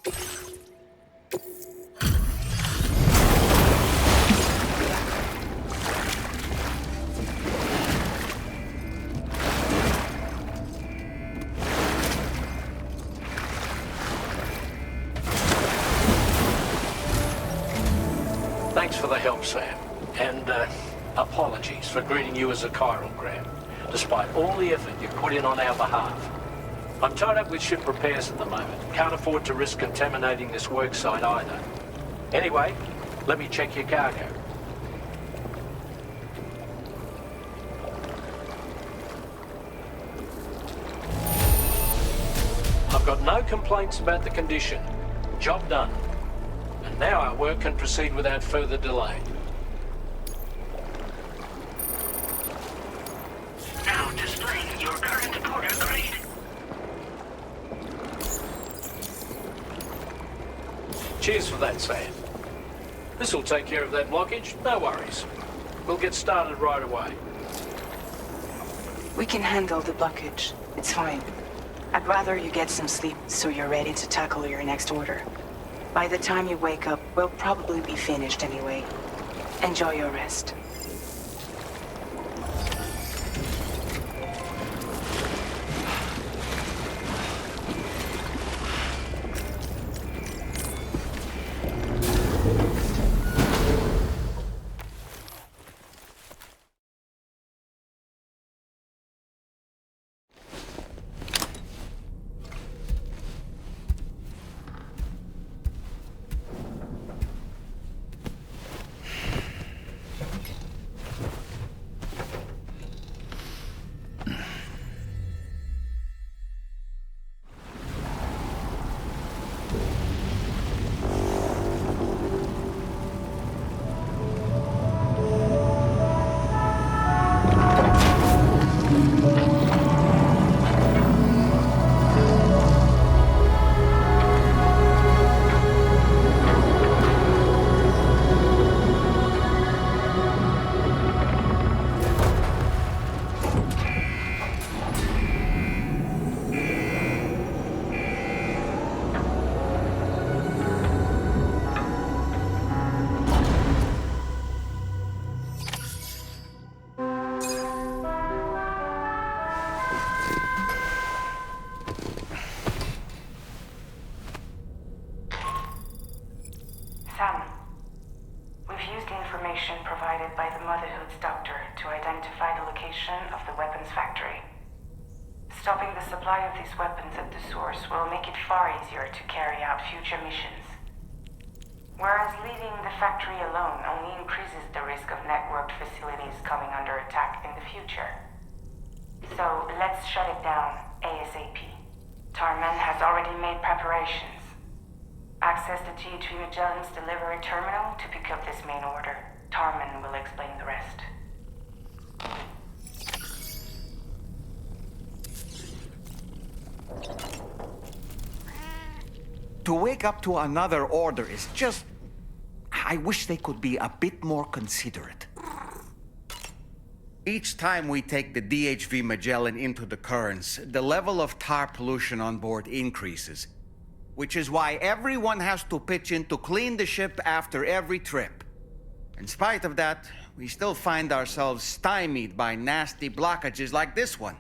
Thanks for the help, Sam. And, apologies for greeting you as a chiralgram, despite all the effort you put in on our behalf. I'm tied up with ship repairs at the moment. Can't afford to risk contaminating this worksite either. Anyway, let me check your cargo. I've got no complaints about the condition. Job done. And now our work can proceed without further delay. Now displaying your current order grade. Cheers for that, Sam. This'll take care of that blockage, no worries. We'll get started right away. We can handle the blockage. It's fine. I'd rather you get some sleep so you're ready to tackle your next order. By the time you wake up, we'll probably be finished anyway. Enjoy your rest. Sam, we've used the information provided by the Motherhood's doctor to identify the location of the weapons factory. Stopping the supply of these weapons at the source will make it far easier to carry out future missions. Whereas leaving the factory alone only increases the risk of networked facilities coming under attack in the future. So let's shut it down ASAP. Tarman has already made preparations. Access the T3 Magellan's delivery terminal to pick up this main order. Tarman will explain the rest. To wake up to another order is just... I wish they could be a bit more considerate. Each time we take the DHV Magellan into the currents, the level of tar pollution on board increases. Which is why everyone has to pitch in to clean the ship after every trip. In spite of that, we still find ourselves stymied by nasty blockages like this one.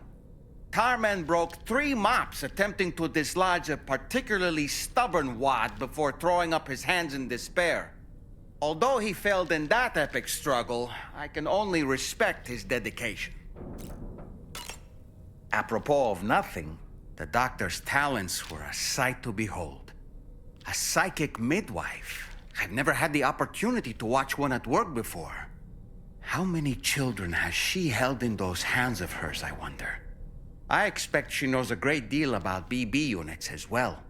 Tarman broke 3 mops attempting to dislodge a particularly stubborn wad before throwing up his hands in despair. Although he failed in that epic struggle, I can only respect his dedication. Apropos of nothing, the doctor's talents were a sight to behold. A psychic midwife. I've never had the opportunity to watch one at work before. How many children has she held in those hands of hers, I wonder? I expect she knows a great deal about BB units as well.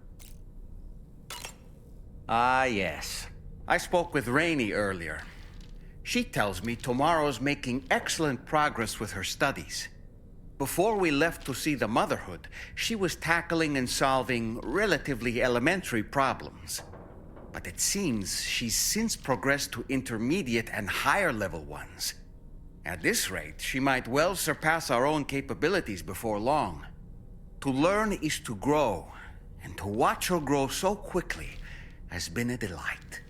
Ah, yes. I spoke with Rainey earlier. She tells me Tomorrow's making excellent progress with her studies. Before we left to see the Motherhood, she was tackling and solving relatively elementary problems. But it seems she's since progressed to intermediate and higher level ones. At this rate, she might well surpass our own capabilities before long. To learn is to grow, And to watch her grow so quickly has been a delight.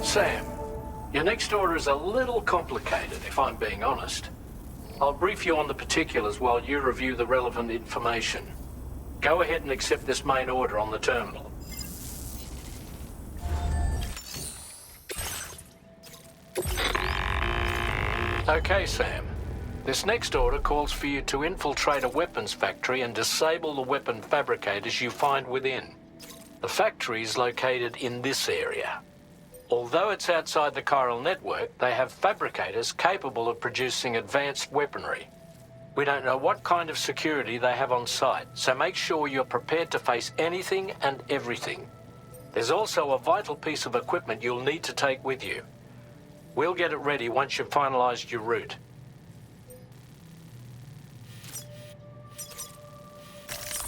Sam, your next order is a little complicated, if I'm being honest. I'll brief you on the particulars while you review the relevant information. Go ahead and accept this main order on the terminal. Okay, Sam. This next order calls for you to infiltrate a weapons factory and disable the weapon fabricators you find within. The factory is located in this area. Although it's outside the chiral network, they have fabricators capable of producing advanced weaponry. We don't know what kind of security they have on site, so make sure you're prepared to face anything and everything. There's also a vital piece of equipment you'll need to take with you. We'll get it ready once you've finalized your route.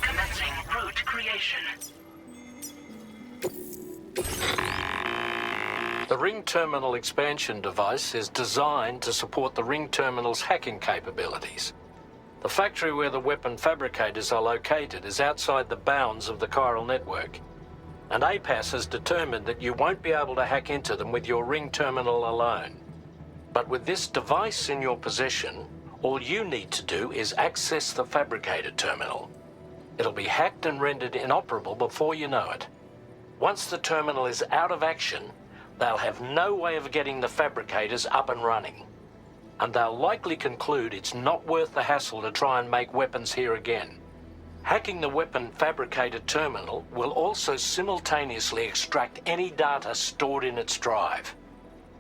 Commencing route creation. The Ring Terminal expansion device is designed to support the Ring Terminal's hacking capabilities. The factory where the weapon fabricators are located is outside the bounds of the chiral network, and APAS has determined that you won't be able to hack into them with your Ring Terminal alone. But with this device in your possession, all you need to do is access the fabricator terminal. It'll be hacked and rendered inoperable before you know it. Once the terminal is out of action, they'll have no way of getting the fabricators up and running. And they'll likely conclude it's not worth the hassle to try and make weapons here again. Hacking the weapon fabricator terminal will also simultaneously extract any data stored in its drive.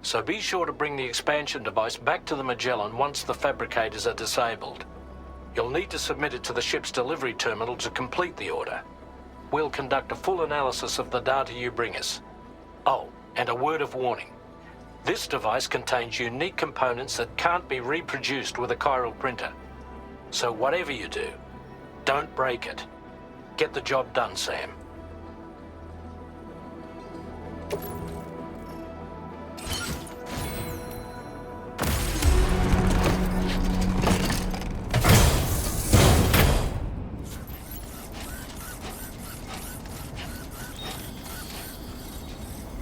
So be sure to bring the expansion device back to the Magellan once the fabricators are disabled. You'll need to submit it to the ship's delivery terminal to complete the order. We'll conduct a full analysis of the data you bring us. Oh, and a word of warning. This device contains unique components that can't be reproduced with a chiral printer. So whatever you do, don't break it. Get the job done, Sam.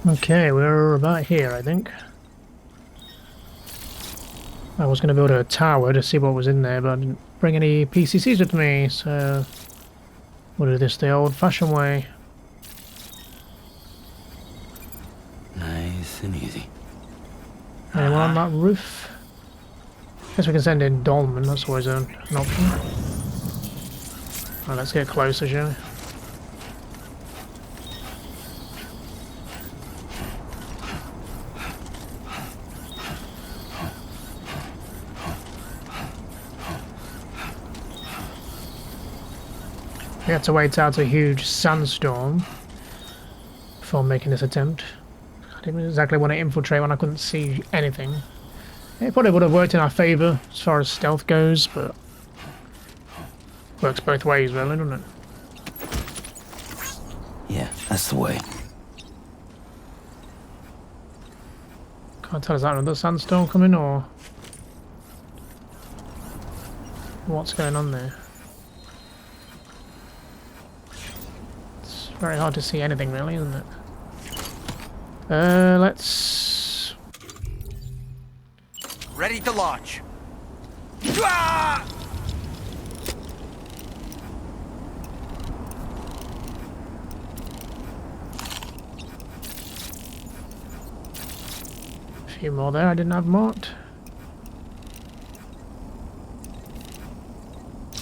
Okay, we're about here, I think. I was going to build a tower to see what was in there, but I didn't bring any PCCs with me, so we'll do this the old-fashioned way. Nice and easy. Anyone on that roof? Guess we can send in Dolman, that's always an option. Right, let's get closer, shall we? We had to wait out a huge sandstorm before making this attempt. I didn't exactly want to infiltrate when I couldn't see anything. It probably would have worked in our favour as far as stealth goes, but works both ways really, doesn't it? Yeah, that's the way. Can't tell, is that another sandstorm coming or what's going on there? Very hard to see anything really, isn't it? Let's... Ready to launch. Ah! A few more there I didn't have marked.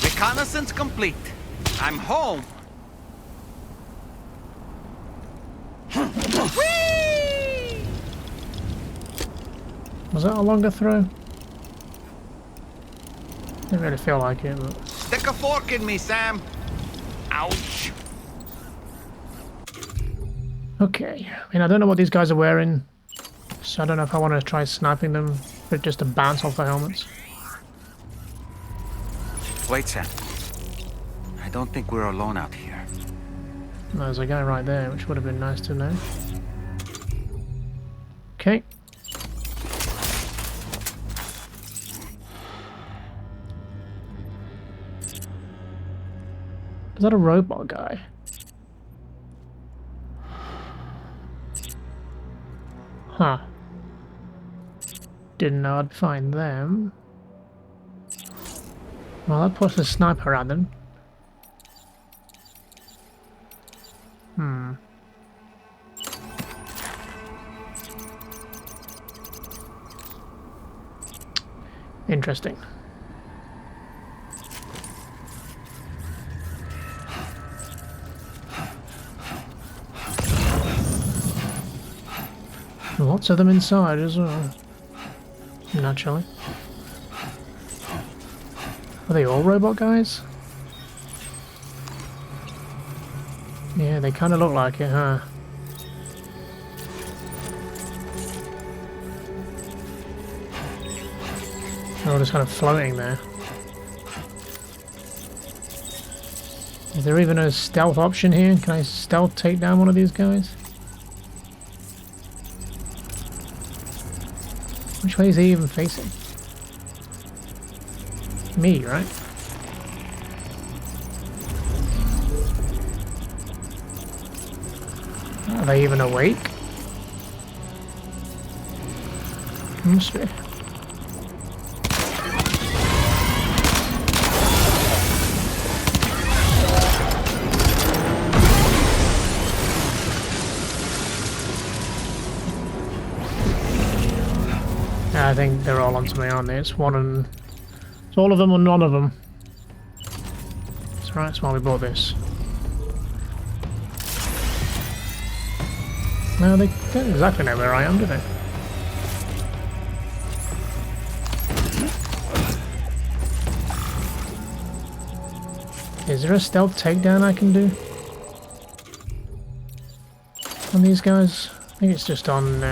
Reconnaissance complete. I'm home. Was that a longer throw? Didn't really feel like it, but... The Stick a fork in me, Sam. Ouch. Okay. I mean, I don't know what these guys are wearing, so I don't know if I want to try sniping them, but just to bounce off the helmets. Wait, Sam. I don't think we're alone out here. There's a guy right there, which would have been nice to know. Okay. Is that a robot guy? Huh. Didn't know I'd find them. Well, that puts a sniper at them. Interesting. Lots of them inside as well. Naturally. Are they all robot guys? Yeah, they kind of look like it, huh? They're all just kind of floating there. Is there even a stealth option here? Can I stealth take down one of these guys? Which way is he even facing? Me, right? Are they even awake? Must be. I think they're all onto me, aren't they? It's one and... It's all of them or none of them. That's right, that's why we bought this. No, they don't exactly know where I am, do they? Is there a stealth takedown I can do? On these guys? I think it's just on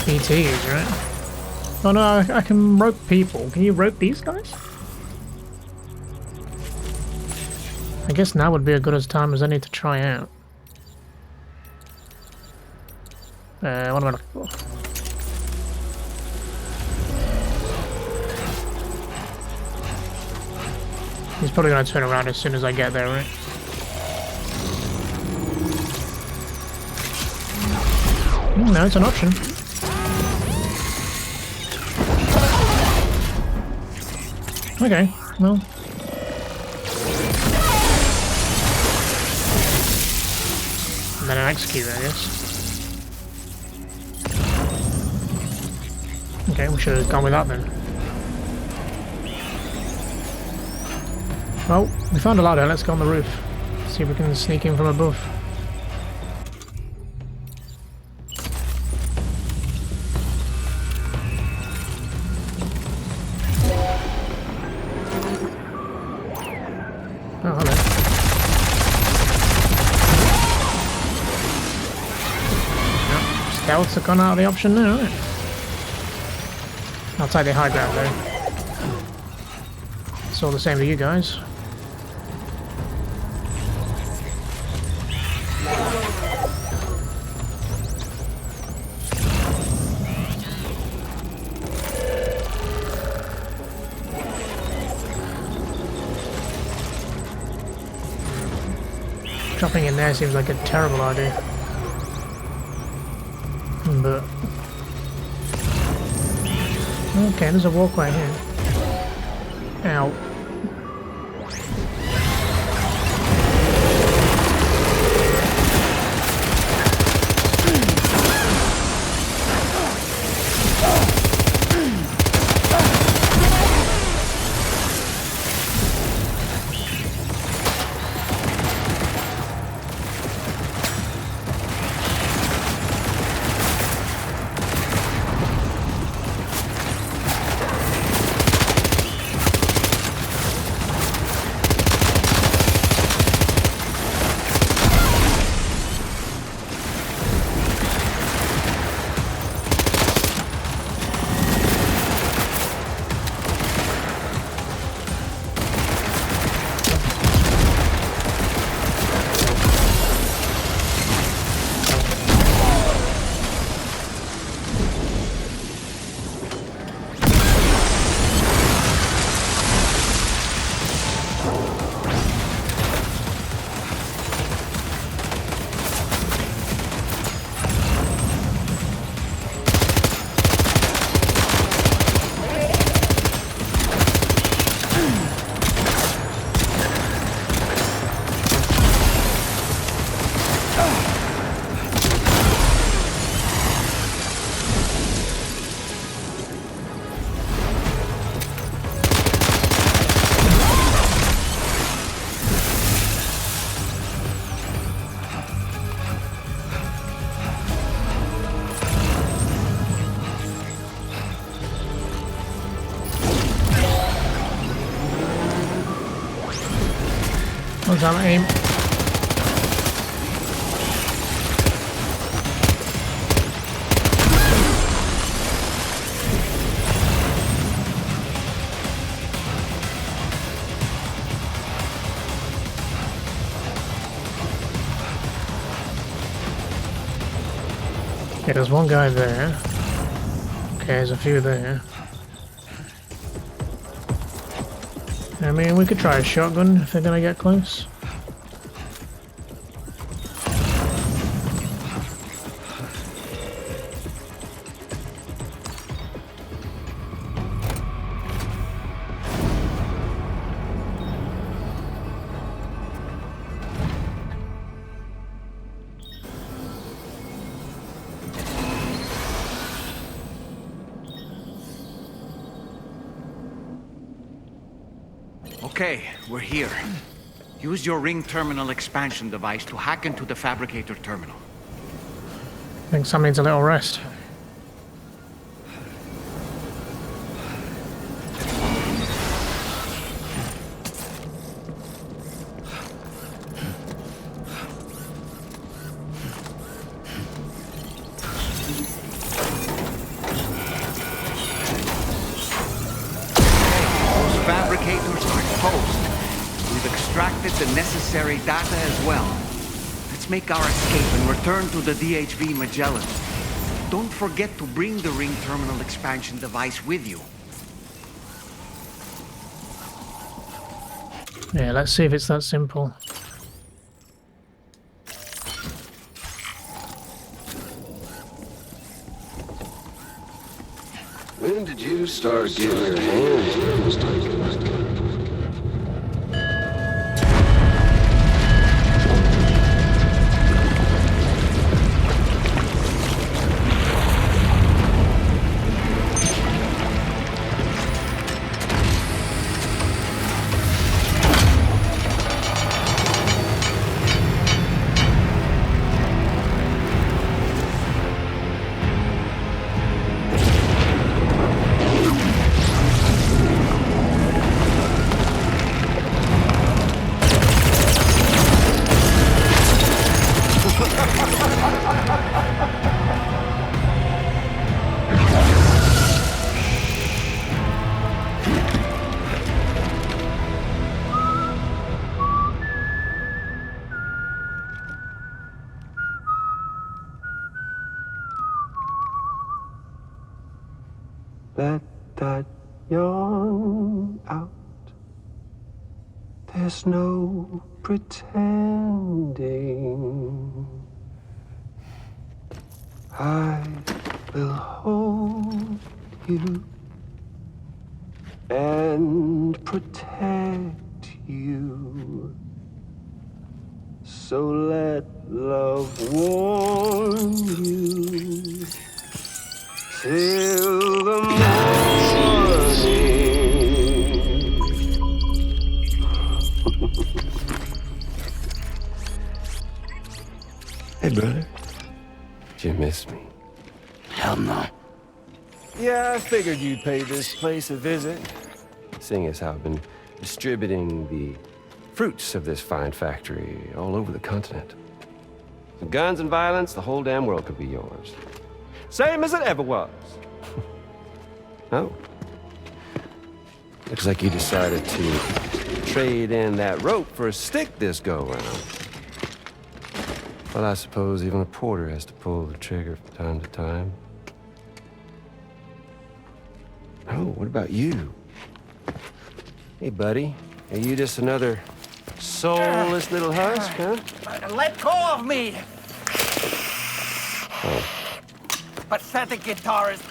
ETs, right? Oh no, I can rope people. Can you rope these guys? I guess now would be as good a time as any to try out. What am I looking for? He's probably going to turn around as soon as I get there, right? No, it's an option. Okay, well. And then an execute, I guess. Okay, we should have gone with that then. Well, we found a ladder, let's go on the roof. See if we can sneak in from above. Oh, hello. Yep, stealth's gone out of the option now, isn't it? I'll take the high ground though. It's all the same to you guys. Dropping in there seems like a terrible idea. But... okay, there's a walkway here. Ow. What's that aim? Okay, there's one guy there. Okay, there's a few there. I mean, we could try a shotgun if they're gonna get close. Okay, we're here. Use your ring terminal expansion device to hack into the fabricator terminal. I think Sam needs a little rest. Fabricators are toast. We've extracted the necessary data as well. Let's make our escape and return to the DHV Magellan. Don't forget to bring the ring terminal expansion device with you. Yeah, let's see if it's that simple. When did you start getting your hands dirty? Let that yawn out. There's no pretending. I will hold you and protect you. So let love warm you till the morning. Hey, brother. Did you miss me? Hell no. Yeah, I figured you'd pay this place a visit. Seeing as how I've been distributing the fruits of this fine factory all over the continent. With guns and violence, the whole damn world could be yours. Same as it ever was. Oh. Looks like you decided to trade in that rope for a stick this go-around. Well, I suppose even a porter has to pull the trigger from time to time. Oh, what about you? Hey, buddy. Are you just another soulless little husk, huh? Let go of me! Oh. Pathetic guitarist.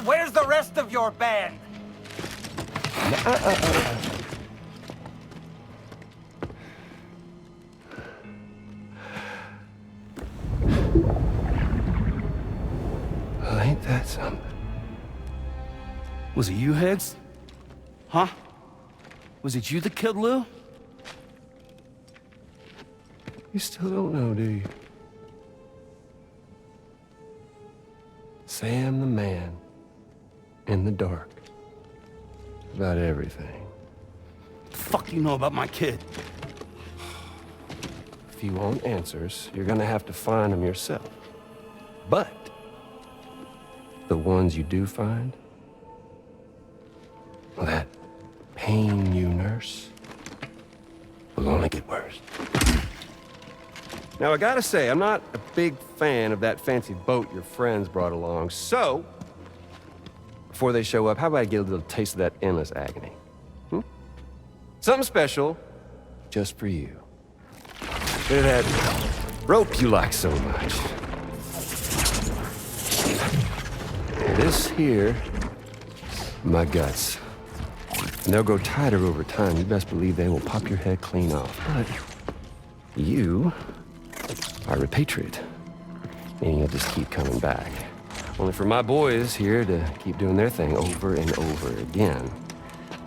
Where's the rest of your band? Well, ain't that something? Was it you, Higgs? Huh? Was it you that killed Lou? You still don't know, do you? Sam the man. In the dark. About everything. What the fuck do you know about my kid? if you want answers, you're gonna have to find them yourself. But the ones you do find, well, that pain you nurse will only get worse. Now, I gotta say, I'm not a big fan of that fancy boat your friends brought along, so before they show up, how about I get a little taste of that endless agony? Something special just for you. Look at that rope you like so much. This here, my guts. And they'll grow tighter over time. You best believe they will pop your head clean off. But you are repatriate, meaning you'll just keep coming back. Only for my boys here to keep doing their thing over and over again.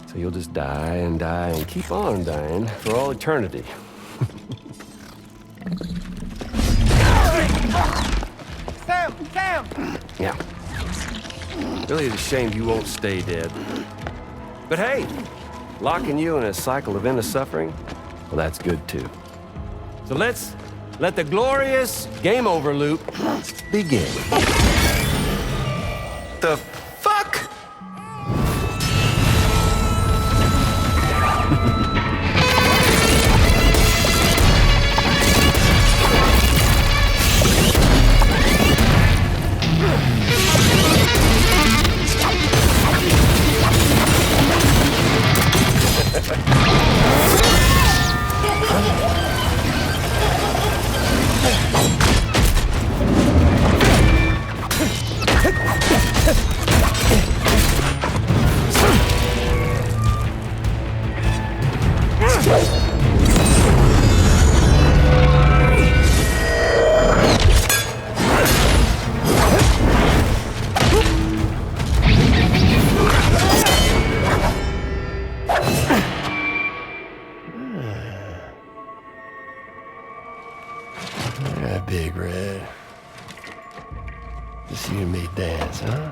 So you'll just die and die and keep on dying for all eternity. Sam! Yeah. Really is a shame you won't stay dead. But hey, locking you in a cycle of endless suffering, well, that's good too. So let's let the glorious game over loop begin. The fuck? Yeah, Big Red. Just you and me dance, huh?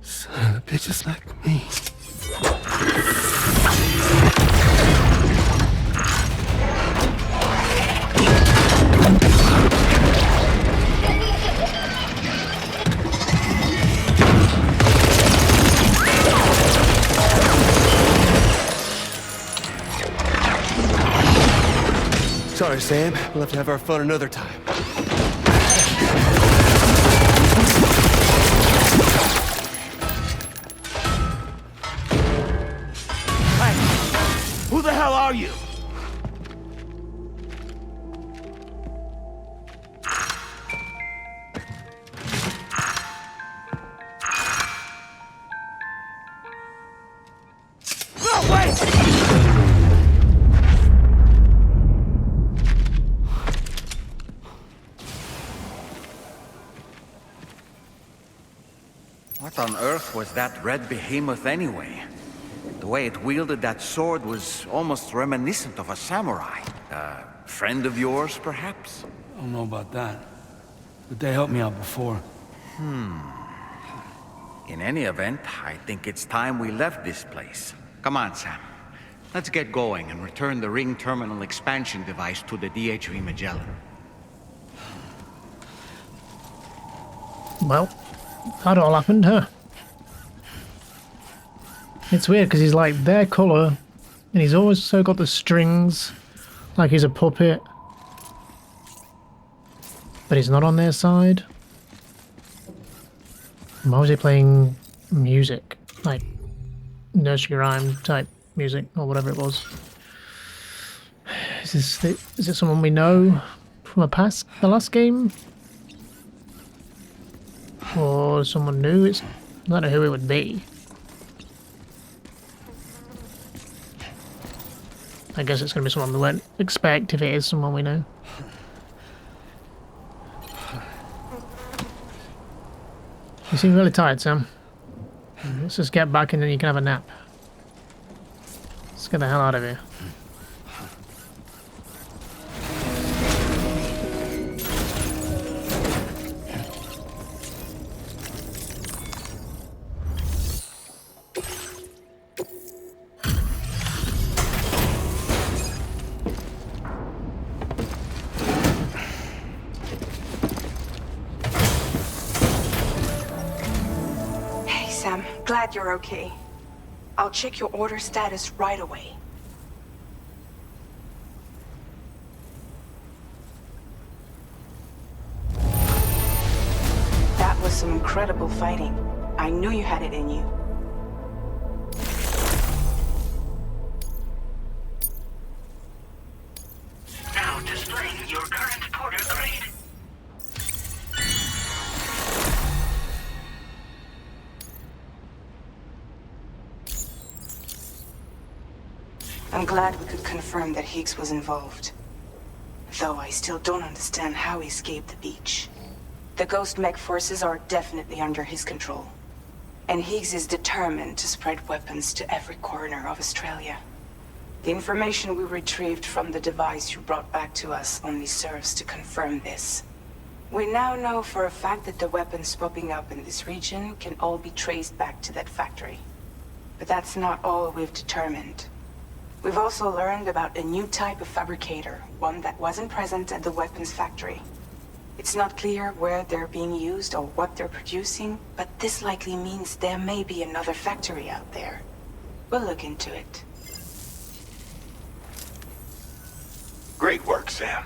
Son of a bitch just like me. Sorry, Sam. We'll have to have our fun another time. Who the hell are you? No, wait! What on earth was that red behemoth anyway? The way it wielded that sword was almost reminiscent of a samurai. A friend of yours, perhaps? I don't know about that, but they helped me out before. In any event, I think it's time we left this place. Come on, Sam. Let's get going and return the ring terminal expansion device to the DHV Magellan. Well, that all happened, huh? It's weird because he's like their colour and he's also got the strings like he's a puppet, but he's not on their side. Why was he playing music, like nursery rhyme type music or whatever it was. Is it someone we know from the last game? Or someone new? I don't know who it would be. I guess it's going to be someone we won't expect if it is someone we know. You seem really tired, Sam. Let's just get back and then you can have a nap. Let's get the hell out of here. Glad you're okay. I'll check your order status right away. That was some incredible fighting. I knew you had it in you. Now displaying your current porter grade. I'm glad we could confirm that Higgs was involved. Though I still don't understand how he escaped the beach. The Ghost Mech forces are definitely under his control. And Higgs is determined to spread weapons to every corner of Australia. The information we retrieved from the device you brought back to us only serves to confirm this. We now know for a fact that the weapons popping up in this region can all be traced back to that factory. But that's not all we've determined. We've also learned about a new type of fabricator, one that wasn't present at the weapons factory. It's not clear where they're being used or what they're producing, but this likely means there may be another factory out there. We'll look into it. Great work, Sam.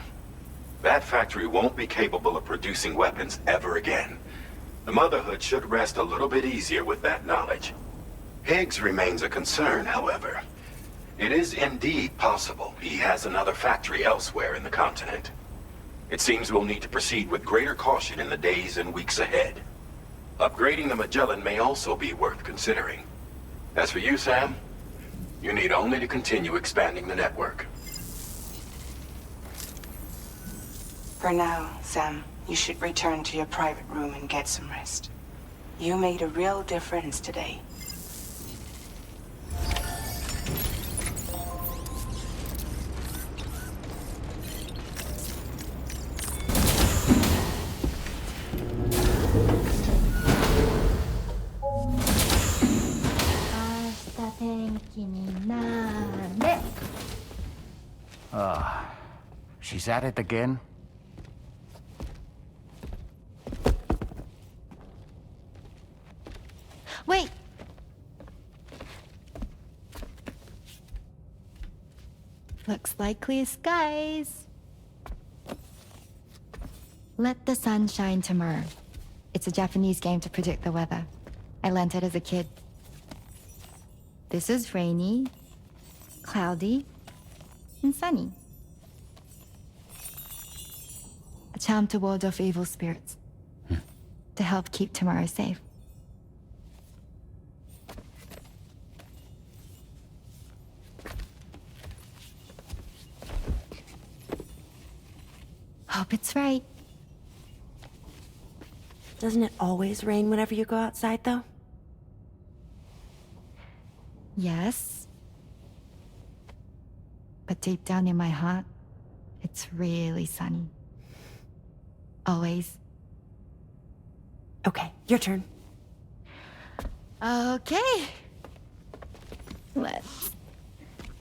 That factory won't be capable of producing weapons ever again. The Motherhood should rest a little bit easier with that knowledge. Higgs remains a concern, however. It is indeed possible he has another factory elsewhere in the continent. It seems we'll need to proceed with greater caution in the days and weeks ahead. Upgrading the Magellan may also be worth considering. As for you, Sam, you need only to continue expanding the network. For now, Sam, you should return to your private room and get some rest. You made a real difference today. She's at it again? Wait! Looks like clear skies. Let the sun shine tomorrow. It's a Japanese game to predict the weather. I learned it as a kid. This is rainy, cloudy, and sunny. A charm to ward off evil spirits. To help keep tomorrow safe. Hope it's right. Doesn't it always rain whenever you go outside, though? Yes. But deep down in my heart, it's really sunny. Always. Okay, your turn. Okay. Let's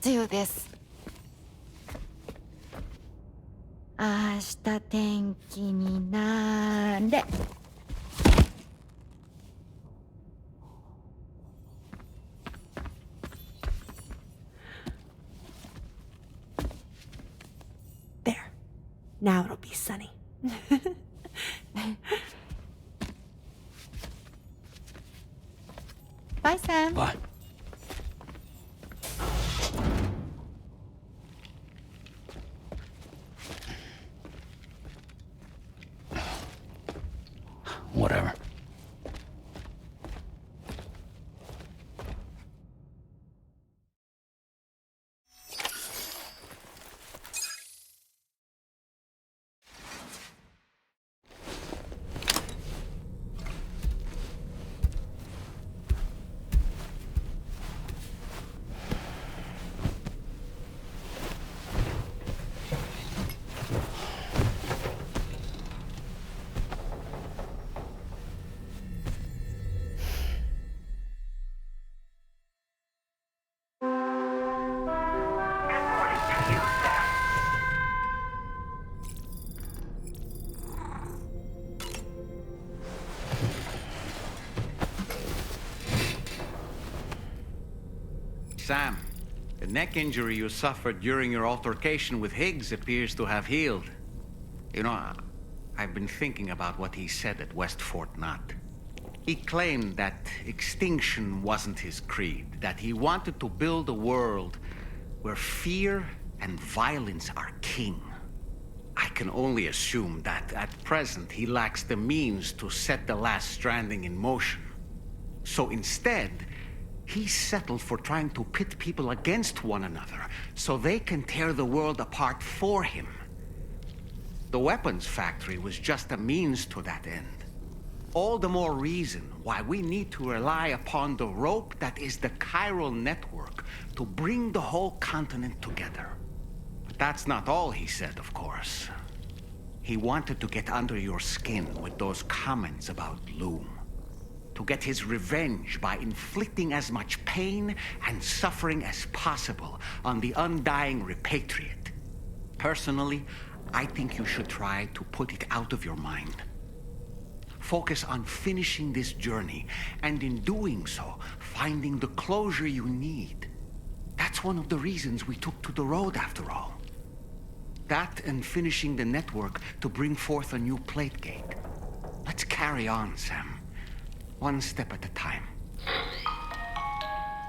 do this. 明日天気になれ。There. Now it'll be sunny. Bye, Sam. Bye. Whatever. Sam, the neck injury you suffered during your altercation with Higgs appears to have healed. You know, I've been thinking about what he said at West Fort Knot. He claimed that extinction wasn't his creed, that he wanted to build a world where fear and violence are king. I can only assume that at present he lacks the means to set the last Stranding in motion. So instead, he settled for trying to pit people against one another so they can tear the world apart for him. The weapons factory was just a means to that end. All the more reason why we need to rely upon the rope that is the chiral network to bring the whole continent together. But that's not all he said, of course. He wanted to get under your skin with those comments about Loom. To get his revenge by inflicting as much pain and suffering as possible on the undying repatriate. Personally, I think you should try to put it out of your mind. Focus on finishing this journey, and in doing so, finding the closure you need. That's one of the reasons we took to the road, after all. That and finishing the network to bring forth a new plate gate. Let's carry on, Sam. One step at a time.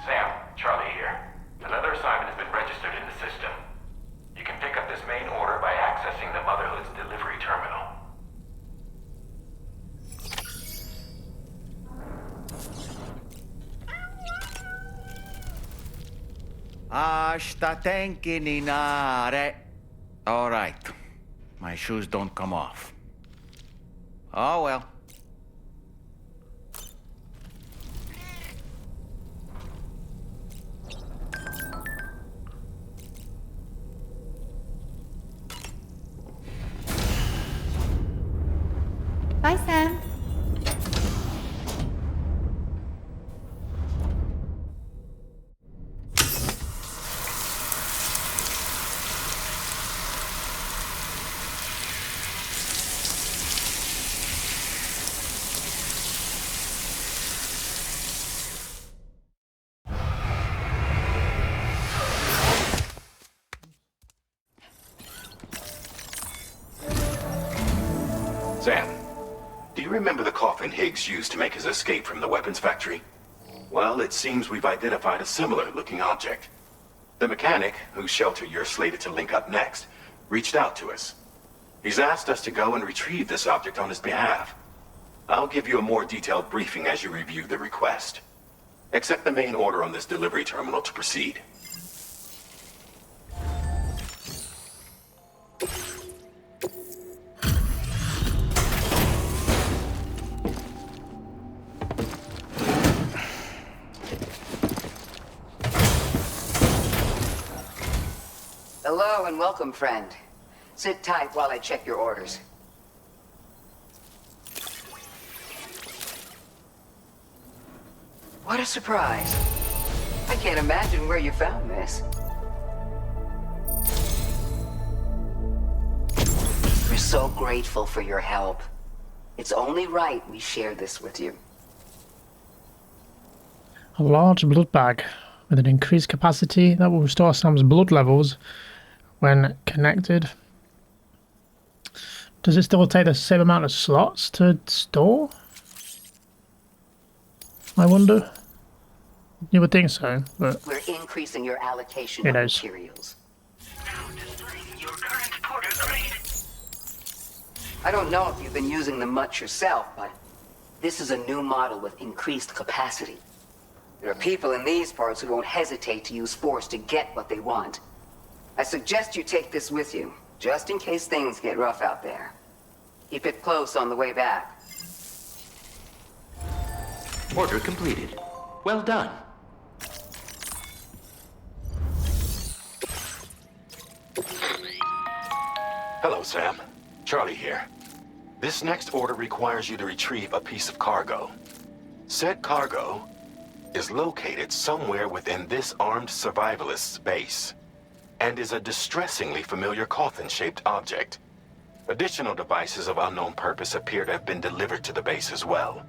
Sam, Charlie here. Another assignment has been registered in the system. You can pick up this main order by accessing the Motherhood's delivery terminal. All right. My shoes don't come off. Oh well. Bye, Sam. Sam, do you remember the coffin Higgs used to make his escape from the weapons factory? Well, it seems we've identified a similar-looking object. The mechanic, whose shelter you're slated to link up next, reached out to us. He's asked us to go and retrieve this object on his behalf. I'll give you a more detailed briefing as you review the request. Accept the main order on this delivery terminal to proceed. Hello and welcome, friend. Sit tight while I check your orders. What a surprise. I can't imagine where you found this. We're so grateful for your help. It's only right we share this with you. A large blood bag with an increased capacity that will restore Sam's blood levels when connected. Does it still take the same amount of slots to store? I wonder. You would think so, but We're increasing your allocation Who of knows? materials. Now displaying your current porter grade. I don't know if you've been using them much yourself, but this is a new model with increased capacity. There are people in these parts who won't hesitate to use force to get what they want. I suggest you take this with you, just in case things get rough out there. Keep it close on the way back. Order completed. Well done. Hello, Sam. Charlie here. This next order requires you to retrieve a piece of cargo. Said cargo is located somewhere within this armed survivalist's base, and is a distressingly familiar coffin-shaped object. Additional devices of unknown purpose appear to have been delivered to the base as well.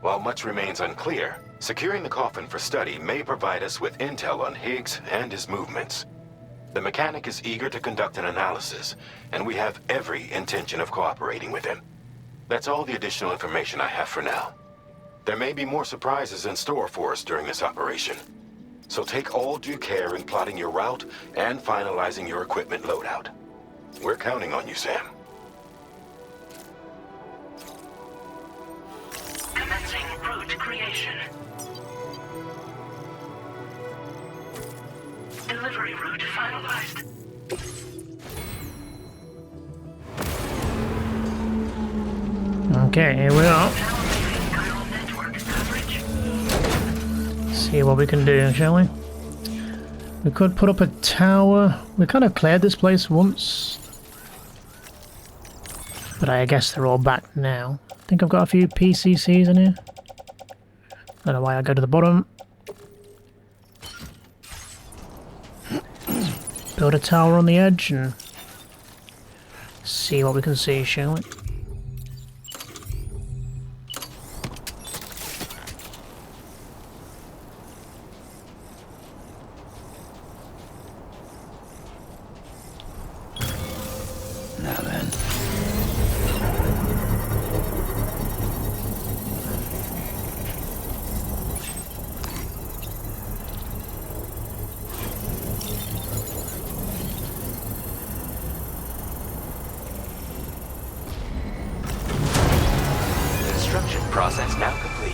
While much remains unclear, securing the coffin for study may provide us with intel on Higgs and his movements. The mechanic is eager to conduct an analysis, and we have every intention of cooperating with him. That's all the additional information I have for now. There may be more surprises in store for us during this operation, so take all due care in plotting your route and finalizing your equipment loadout. We're counting on you, Sam. Commencing route creation. Delivery route finalized. okay, here we are. See what we can do, shall we? We could put up a tower. We kind of cleared this place once, but I guess they're all back now. I think I've got a few PCCs in here. Don't know why I go to the bottom. Build a tower on the edge and see what we can see, shall we? Now then. Construction process now complete.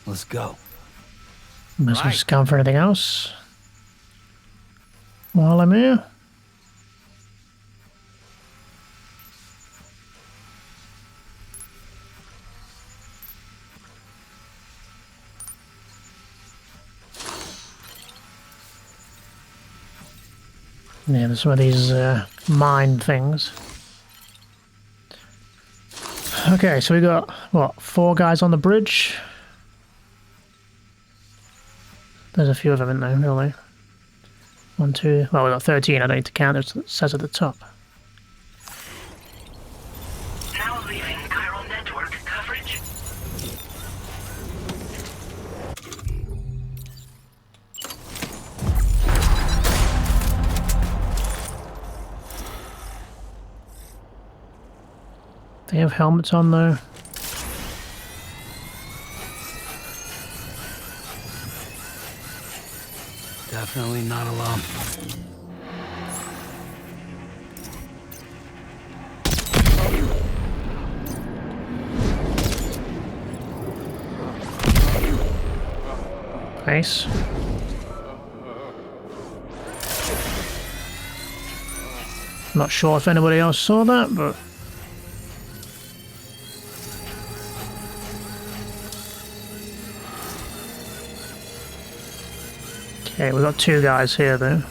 Let's go. Must have scan for anything else while I'm here. Yeah, there's some of these mine things. Okay, so we got, what, 4 guys on the bridge? There's a few of them in there, really. 1, 2, well, we got 13, I don't need to count, it says at the top. Now leaving chiral network coverage. They have helmets on though. Definitely not alone. Nice. Not sure if anybody else saw that, but okay, we've got 2 guys here though.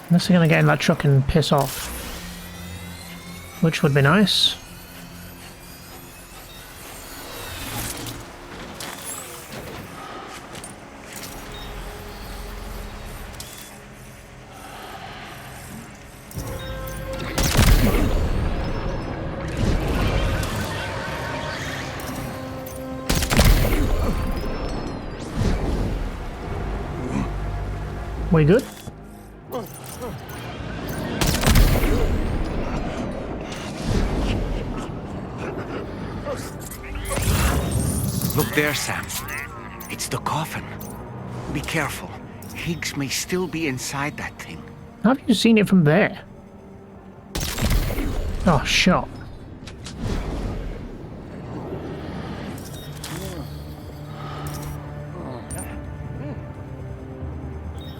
Unless they're gonna get in that truck and piss off, which would be nice. We good? Look there, Sam. It's the coffin. Be careful. Higgs may still be inside that thing. How have you seen it from there? Oh, shot.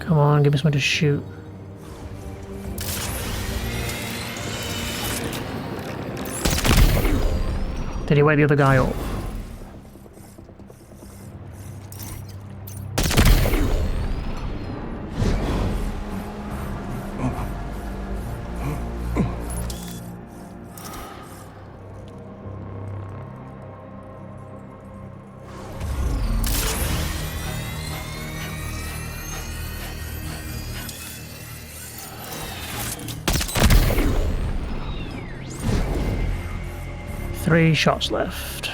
Come on, give me something to shoot. Did he wake the other guy up? Three shots left.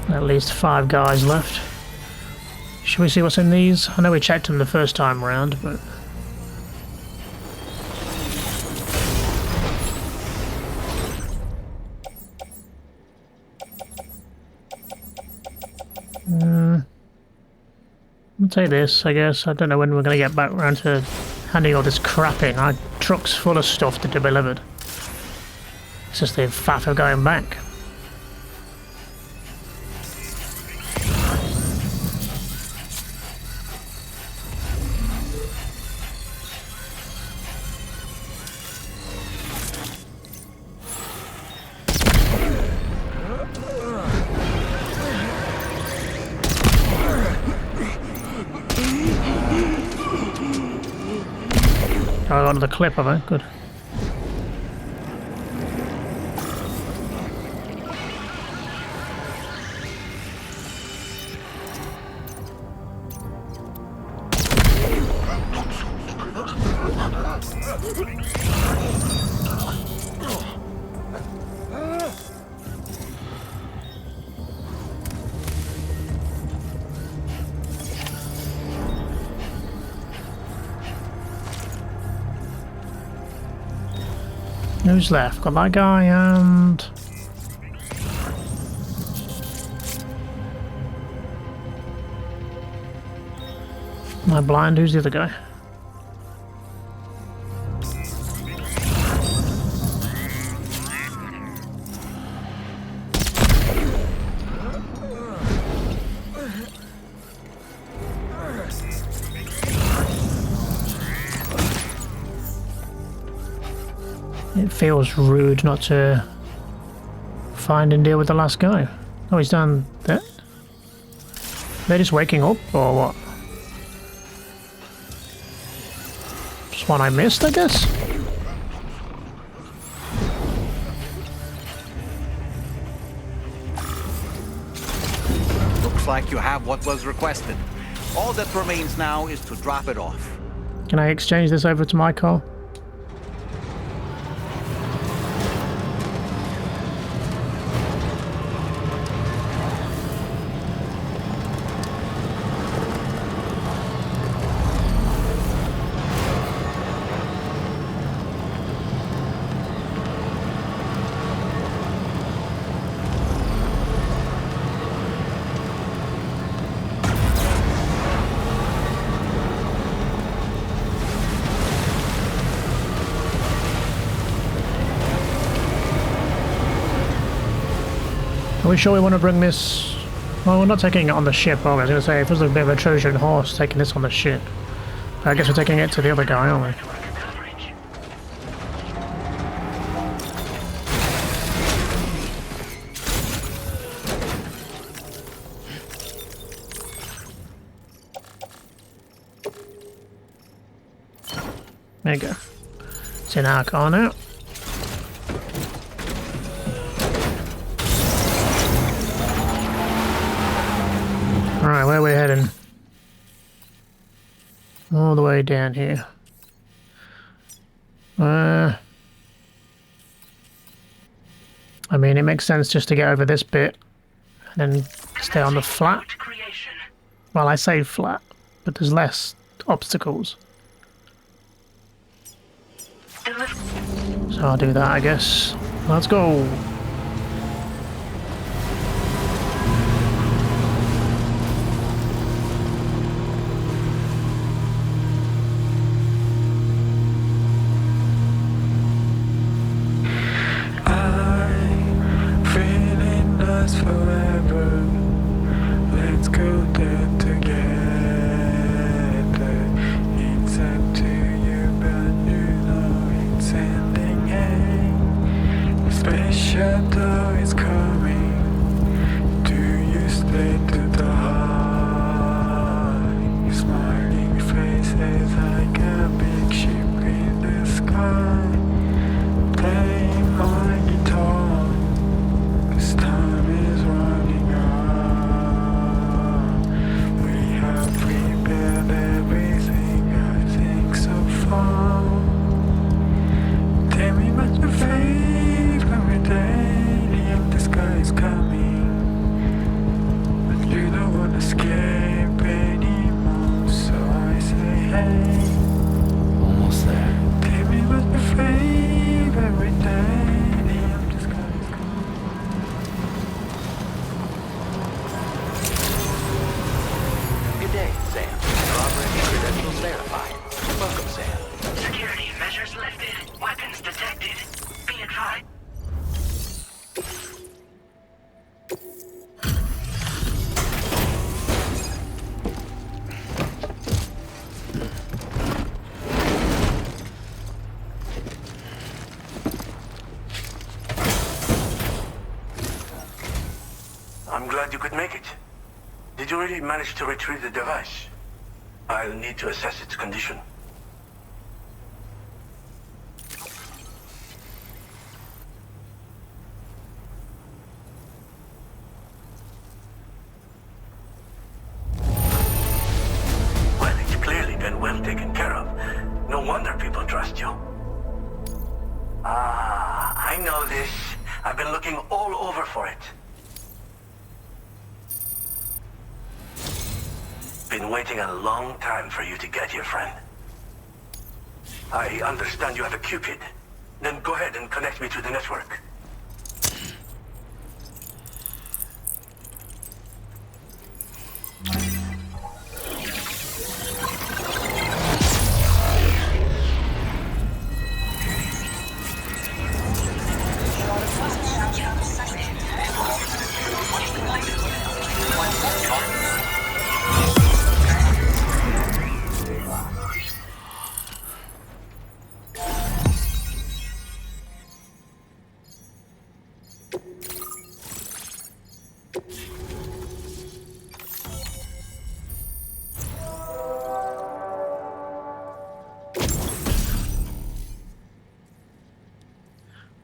At least 5 guys left. Should we see what's in these? I know we checked them the first time around, but... I'll take this, I guess. I don't know when we're going to get back around to handing all this crap in. Our truck's full of stuff to be delivered. It's just the faff of going back. I got another clip of it, good. Who's left? Got that guy and... Am I blind? Who's the other guy? It feels rude not to find and deal with the last guy. Oh, he's down there? They're just waking up, or what? Just one I missed, I guess? Looks like you have what was requested. All that remains now is to drop it off. Can I exchange this over to my car? Are we sure we want to bring this... Well, we're not taking it on the ship, are we? I was going to say, if it was a bit of a Trojan horse taking this on the ship. But I guess we're taking it to the other guy, aren't we? There you go. It's in our car now. Alright, where are we heading? All the way down here. I mean, it makes sense just to get over this bit and then stay on the flat. Well, I say flat, but there's less obstacles. So I'll do that, I guess. Let's go. Forever, let's go there together. It's up to you, but you know it's ending. Hey, space shuttle is coming. Do you stay to the heart? Your smiling face is like a big ship in the sky. Play my guitar. This time is running out. We have prepared everything, I think so far. Tell me about your favorite day. The empty sky is coming, but you don't want to escape anymore. So I say, hey, almost there. Tell me about your favorite day. The empty sky is coming. Good day, Sam. Progress credentials verified. Welcome, Sam. Security measures lifted. Weapons detected. Be advised. I'm glad you could make it. Did you really manage to retrieve the device? I'll need to assess its condition. Well, it's clearly been well taken care of. No wonder people trust you. Ah, I know this. I've been looking all over for it. Been waiting a long time for you to get here, friend. I understand you have a Cupid. Then go ahead and connect me to the network.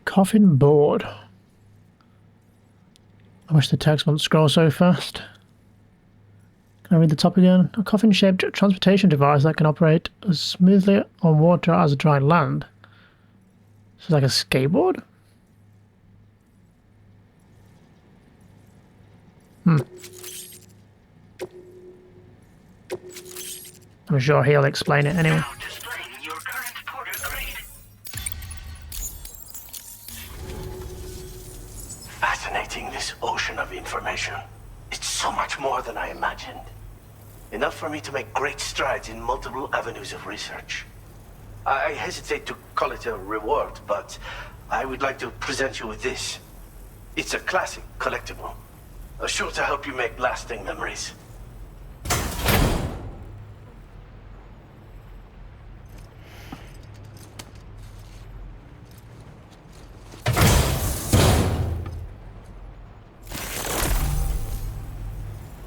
Coffin board. I wish the text wouldn't scroll so fast. Can I read the top again? A coffin-shaped transportation device that can operate as smoothly on water as dry land. So it's like a skateboard? I'm sure he'll explain it anyway. Now displaying your current porter grade. Fascinating, this ocean of information. It's so much more than I imagined. Enough for me to make great strides in multiple avenues of research. I hesitate to call it a reward, but I would like to present you with this. It's a classic collectible, sure to help you make lasting memories.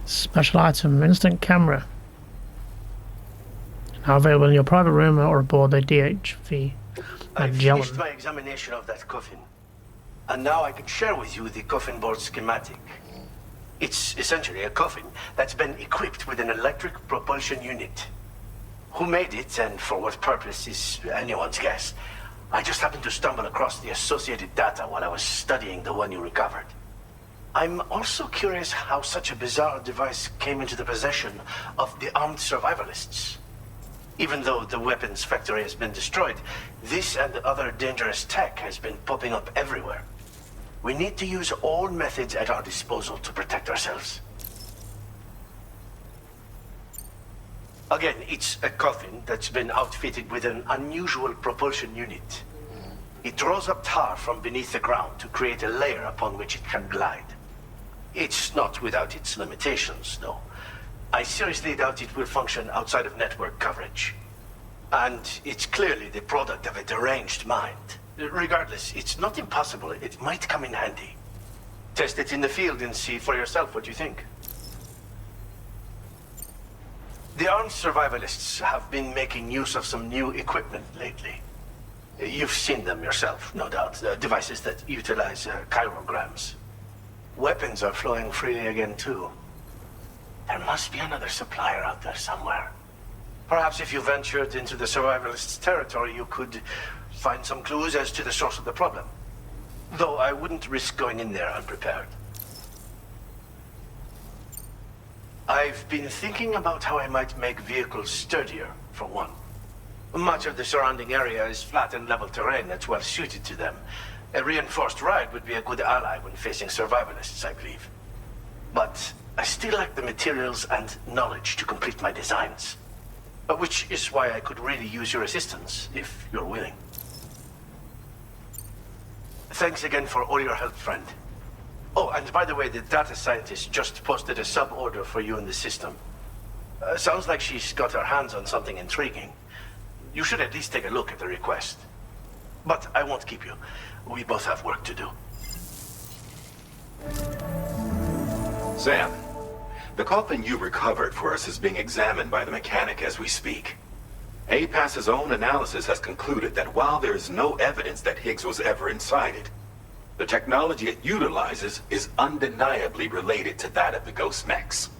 Special item, instant camera. Now available in your private room or aboard the DHV I Magellan. finished my examination of that coffin, and now I can share with you the coffin board schematic. It's essentially a coffin that's been equipped with an electric propulsion unit. Who made it and for what purpose is anyone's guess. I just happened to stumble across the associated data while I was studying the one you recovered. I'm also curious how such a bizarre device came into the possession of the armed survivalists. Even though the weapons factory has been destroyed, this and other dangerous tech has been popping up everywhere. We need to use all methods at our disposal to protect ourselves. Again, it's a coffin that's been outfitted with an unusual propulsion unit. It draws up tar from beneath the ground to create a layer upon which it can glide. It's not without its limitations, though. I seriously doubt it will function outside of network coverage. And it's clearly the product of a deranged mind. Regardless, it's not impossible. It might come in handy. Test it in the field and see for yourself what you think. The armed survivalists have been making use of some new equipment lately. You've seen them yourself, no doubt. Devices that utilize chirograms. Weapons are flowing freely again, too. There must be another supplier out there somewhere. Perhaps if you ventured into the survivalists' territory, you could find some clues as to the source of the problem. Though I wouldn't risk going in there unprepared. I've been thinking about how I might make vehicles sturdier, for one. Much of the surrounding area is flat and level terrain that's well suited to them. A reinforced ride would be a good ally when facing survivalists, I believe. But I still lack the materials and knowledge to complete my designs. Which is why I could really use your assistance, if you're willing. Thanks again for all your help, friend. Oh, and by the way, the data scientist just posted a sub-order for you in the system. Sounds like she's got her hands on something intriguing. You should at least take a look at the request. But I won't keep you. We both have work to do. Sam, the coffin you recovered for us is being examined by the mechanic as we speak. APAS's own analysis has concluded that while there is no evidence that Higgs was ever inside it, the technology it utilizes is undeniably related to that of the Ghost Mechs.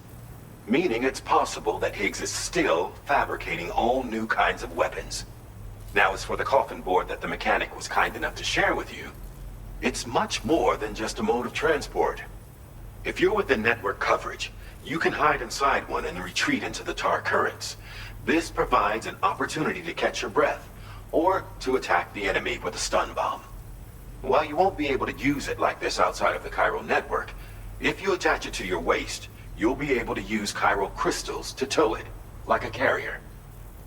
Meaning it's possible that Higgs is still fabricating all new kinds of weapons. Now, as for the coffin board that the mechanic was kind enough to share with you, it's much more than just a mode of transport. If you're within network coverage, you can hide inside one and retreat into the tar currents. This provides an opportunity to catch your breath, or to attack the enemy with a stun bomb. While you won't be able to use it like this outside of the chiral network, if you attach it to your waist, you'll be able to use chiral crystals to tow it, like a carrier.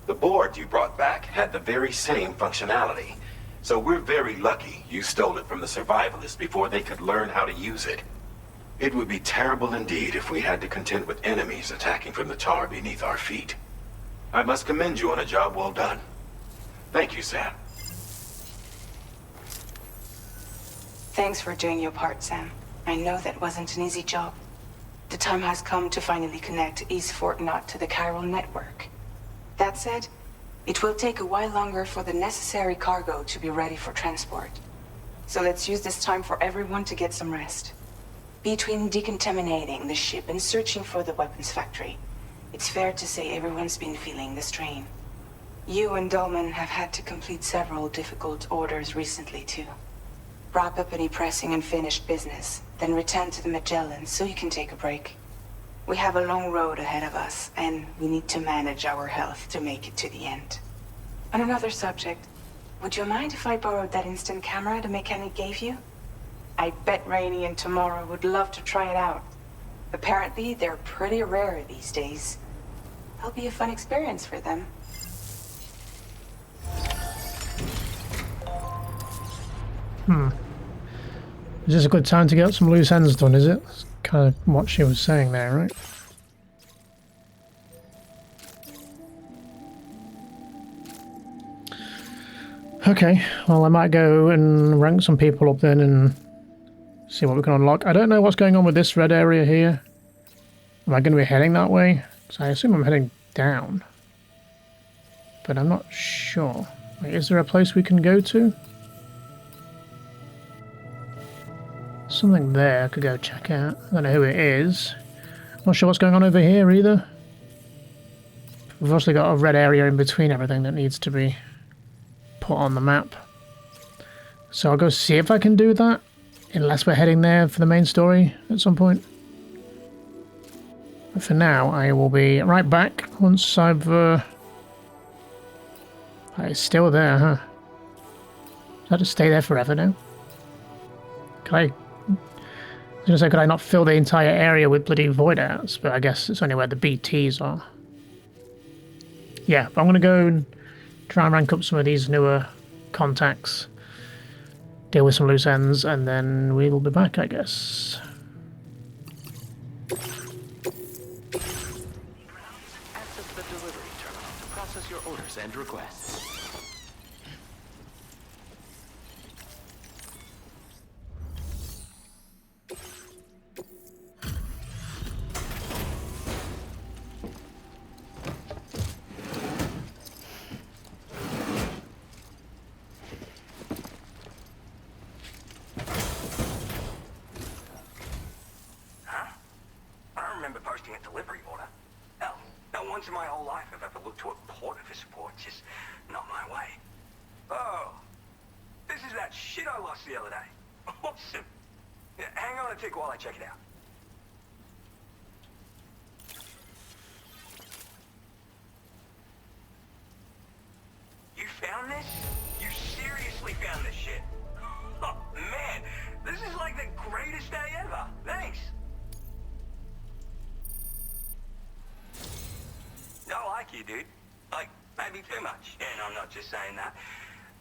The board you brought back had the very same functionality, so we're very lucky you stole it from the survivalists before they could learn how to use it. It would be terrible indeed if we had to contend with enemies attacking from the tar beneath our feet. I must commend you on a job well done. Thank you, Sam. Thanks for doing your part, Sam. I know that wasn't an easy job. The time has come to finally connect East Fort Knot to the chiral network. That said, it will take a while longer for the necessary cargo to be ready for transport. So let's use this time for everyone to get some rest. Between decontaminating the ship and searching for the weapons factory, it's fair to say everyone's been feeling the strain. You and Dolman have had to complete several difficult orders recently, too. Wrap up any pressing and finished business, then return to the Magellan so you can take a break. We have a long road ahead of us, and we need to manage our health to make it to the end. On another subject, would you mind if I borrowed that instant camera the mechanic gave you? I bet Rainey and Tamara would love to try it out. Apparently, they're pretty rare these days. It'll be a fun experience for them. Is this a good time to get some loose ends done, is it? That's kind of what she was saying there, right? Okay, well I might go and rank some people up then and see what we can unlock. I don't know what's going on with this red area here. Am I going to be heading that way? So I assume I'm heading down. But I'm not sure. Wait, is there a place we can go to? Something there I could go check out. I don't know who it is. Not sure what's going on over here either. We've also got a red area in between everything that needs to be put on the map. So I'll go see if I can do that. Unless we're heading there for the main story at some point. But for now, I will be right back once I've... It's still there, huh? Does that just stay there forever now? I was gonna say, could I not fill the entire area with bloody void outs? But I guess it's only where the BTs are. Yeah, but I'm gonna go and try and rank up some of these newer contacts, deal with some loose ends, and then we'll be back, I guess. Access the delivery terminal to process your orders and requests. Once in my whole life I've ever looked to a porter for support. Just not my way. Oh, this is that shit I lost the other day. Awesome. Yeah, hang on a tick while I check it out. You found this? You seriously found this shit? Oh, man. This is like the greatest day ever. Thanks. I like you, dude. Like, maybe too much. And I'm not just saying that.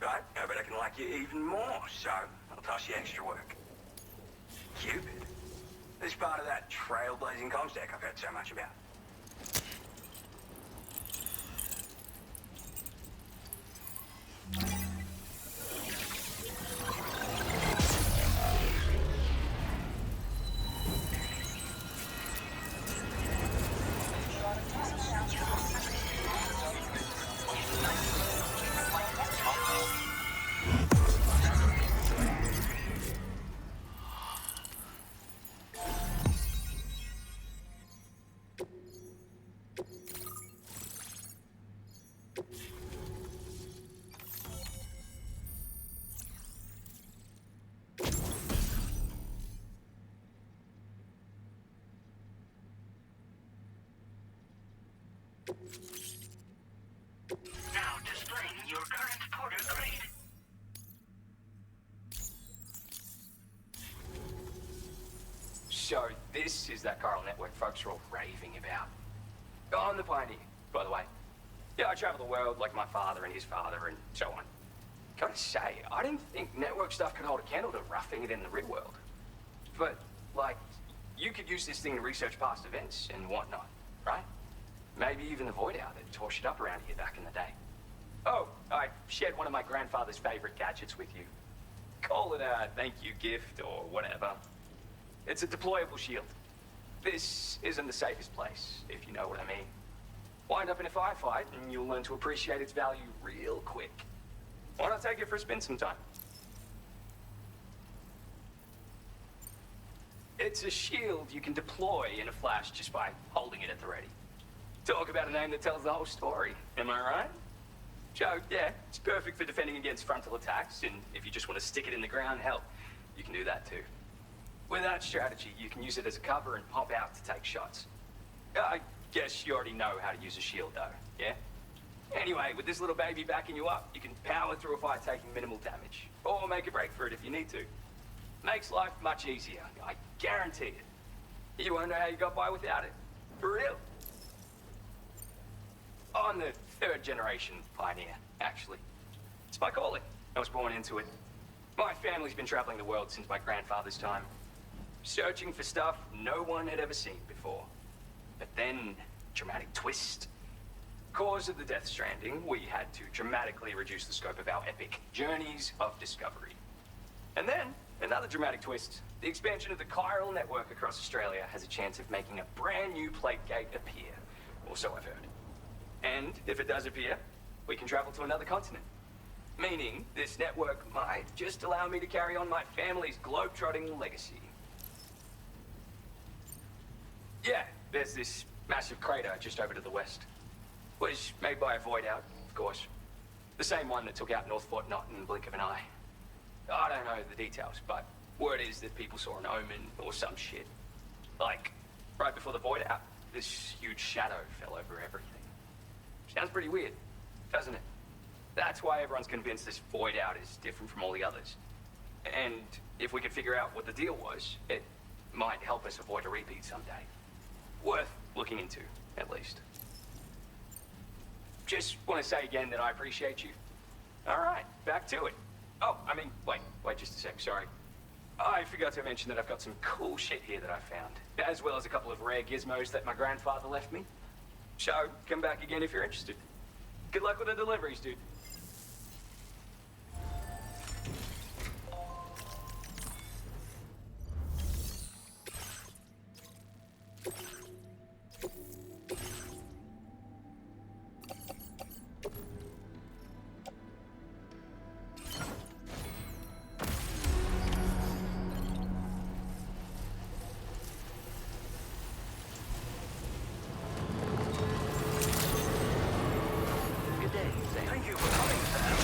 Right? But I can like you even more, so I'll toss you extra work. Cupid. This part of that trailblazing comstack I've heard so much about. Now displaying your current porter grade. So this is that chiral network folks are all raving about. I'm the pioneer, by the way. Yeah, I travel the world like my father and his father and so on. Gotta say, I didn't think network stuff could hold a candle to roughing it in the real world. But, like, you could use this thing to research past events and whatnot, right? Maybe even the void out that tore shit up around here back in the day. Oh, I shared one of my grandfather's favorite gadgets with you. Call it a thank you gift or whatever. It's a deployable shield. This isn't the safest place, if you know what I mean. Wind up in a firefight and you'll learn to appreciate its value real quick. Why not take it for a spin sometime? It's a shield you can deploy in a flash just by holding it at the ready. Talk about a name that tells the whole story, am I right? So, yeah, it's perfect for defending against frontal attacks, and if you just want to stick it in the ground, hell, you can do that too. With that strategy, you can use it as a cover and pop out to take shots. I guess you already know how to use a shield though, yeah? Anyway, with this little baby backing you up, you can power through a fight taking minimal damage, or make a break for it if you need to. Makes life much easier, I guarantee it. You won't know how you got by without it, for real. I'm the third generation pioneer, actually. It's my calling. I was born into it. My family's been traveling the world since my grandfather's time, searching for stuff no one had ever seen before. But then, dramatic twist. Cause of the Death Stranding, we had to dramatically reduce the scope of our epic journeys of discovery. And then, another dramatic twist. The expansion of the chiral network across Australia has a chance of making a brand new plate gate appear. Or so I've heard. And if it does appear, we can travel to another continent. Meaning, this network might just allow me to carry on my family's globe-trotting legacy. Yeah, there's this massive crater just over to the west. Was made by a void out, of course. The same one that took out North Fort Knott in the blink of an eye. I don't know the details, but Word is that people saw an omen or some shit. Like, right before the void out, this huge shadow fell over everything. Sounds pretty weird, doesn't it? That's why everyone's convinced this void out is different from all the others. And if we could figure out what the deal was, it might help us avoid a repeat someday. Worth looking into, at least. Just want to say again that I appreciate you. All right, back to it. Oh, I mean, wait just a sec, sorry. I forgot to mention that I've got some cool shit here that I found, as well as a couple of rare gizmos that my grandfather left me. So, come back again if you're interested. Good luck with the deliveries, dude. Thank you for coming, Sam.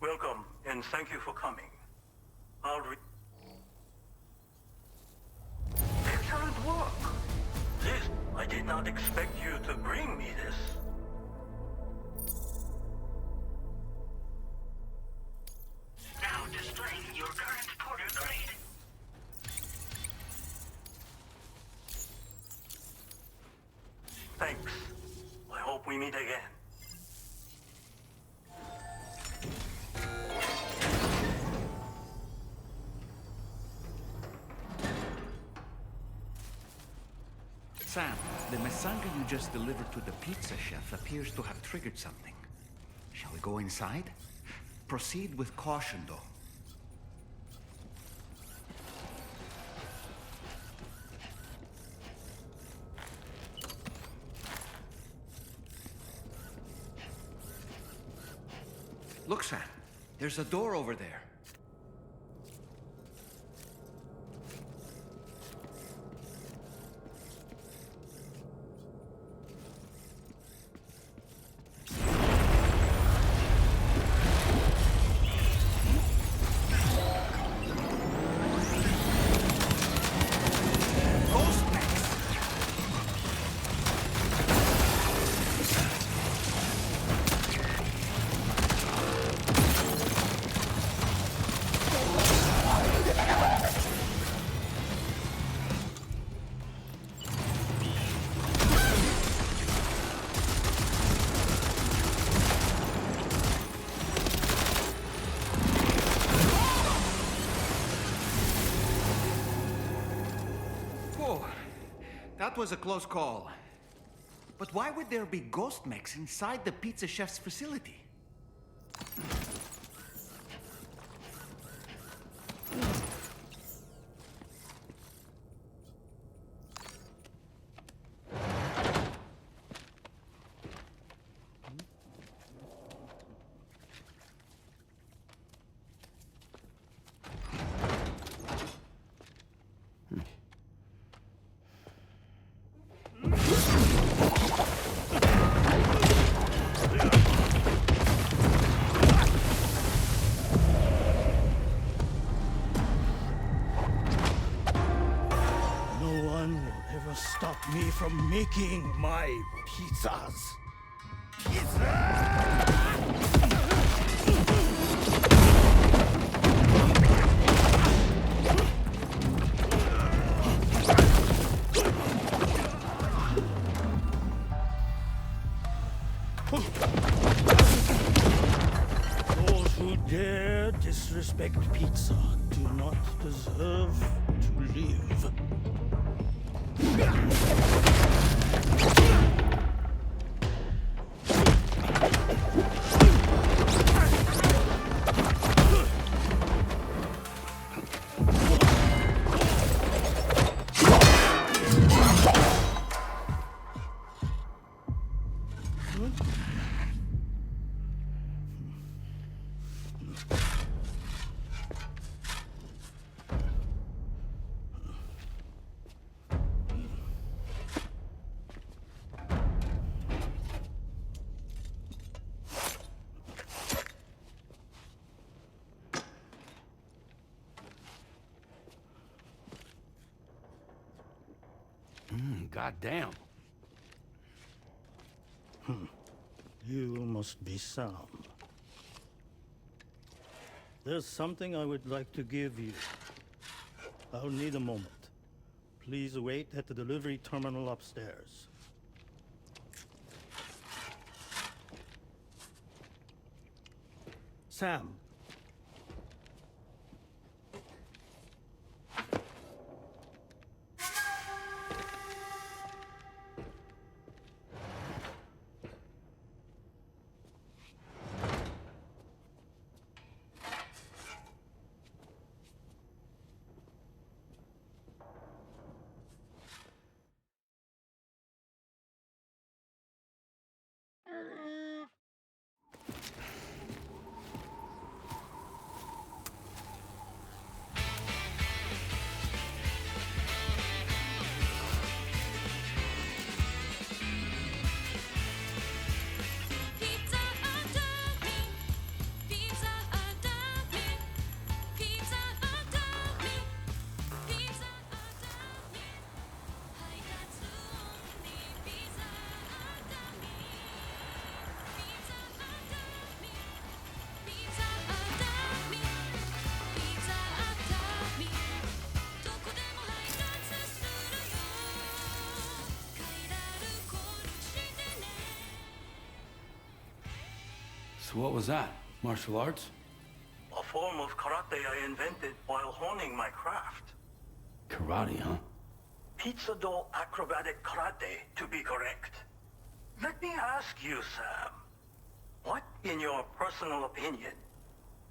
Welcome, and thank you for coming. Excellent work. This, I did not expect you to bring me this. Now displaying your current porter grade. Thanks. I hope we meet again. Sam, the mesanga you just delivered to the pizza chef appears to have triggered something. Shall we go inside? Proceed with caution, though. Look, Sam. There's a door over there. That was a close call. But why would there be ghost mechs inside the pizza chef's facility? Stop me from making my pizzas. Those who dare disrespect pizza do not deserve to live. Goddamn. You must be Sam. There's something I would like to give you. I'll need a moment. Please wait at the delivery terminal upstairs. Sam. So what was that? Martial arts? A form of karate I invented while honing my craft. Karate, huh? Pizza dough acrobatic karate, to be correct. Let me ask you, Sam. What, in your personal opinion,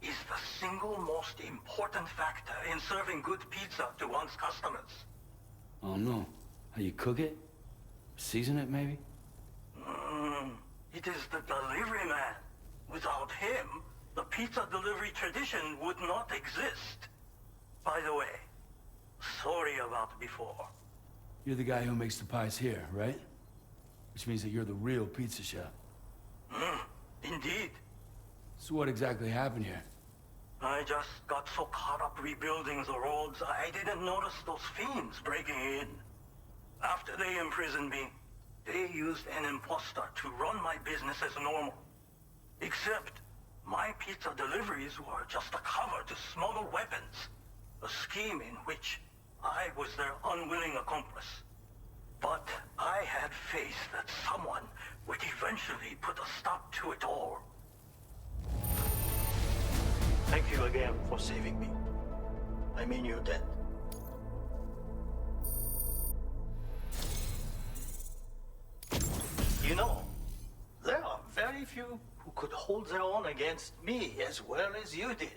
is the single most important factor in serving good pizza to one's customers? I don't know. How you cook it? Season it, maybe? It is the delivery man. Without him, the pizza delivery tradition would not exist. By the way, sorry about before. You're the guy who makes the pies here, right? Which means that you're the real pizza chef. Indeed. So what exactly happened here? I just got so caught up rebuilding the roads, I didn't notice those fiends breaking in. After they imprisoned me, they used an imposter to run my business as normal. Except, my pizza deliveries were just a cover to smuggle weapons. A scheme in which I was their unwilling accomplice. But I had faith that someone would eventually put a stop to it all. Thank you again for saving me. I mean your debt. You know, there are very few who could hold their own against me as well as you did.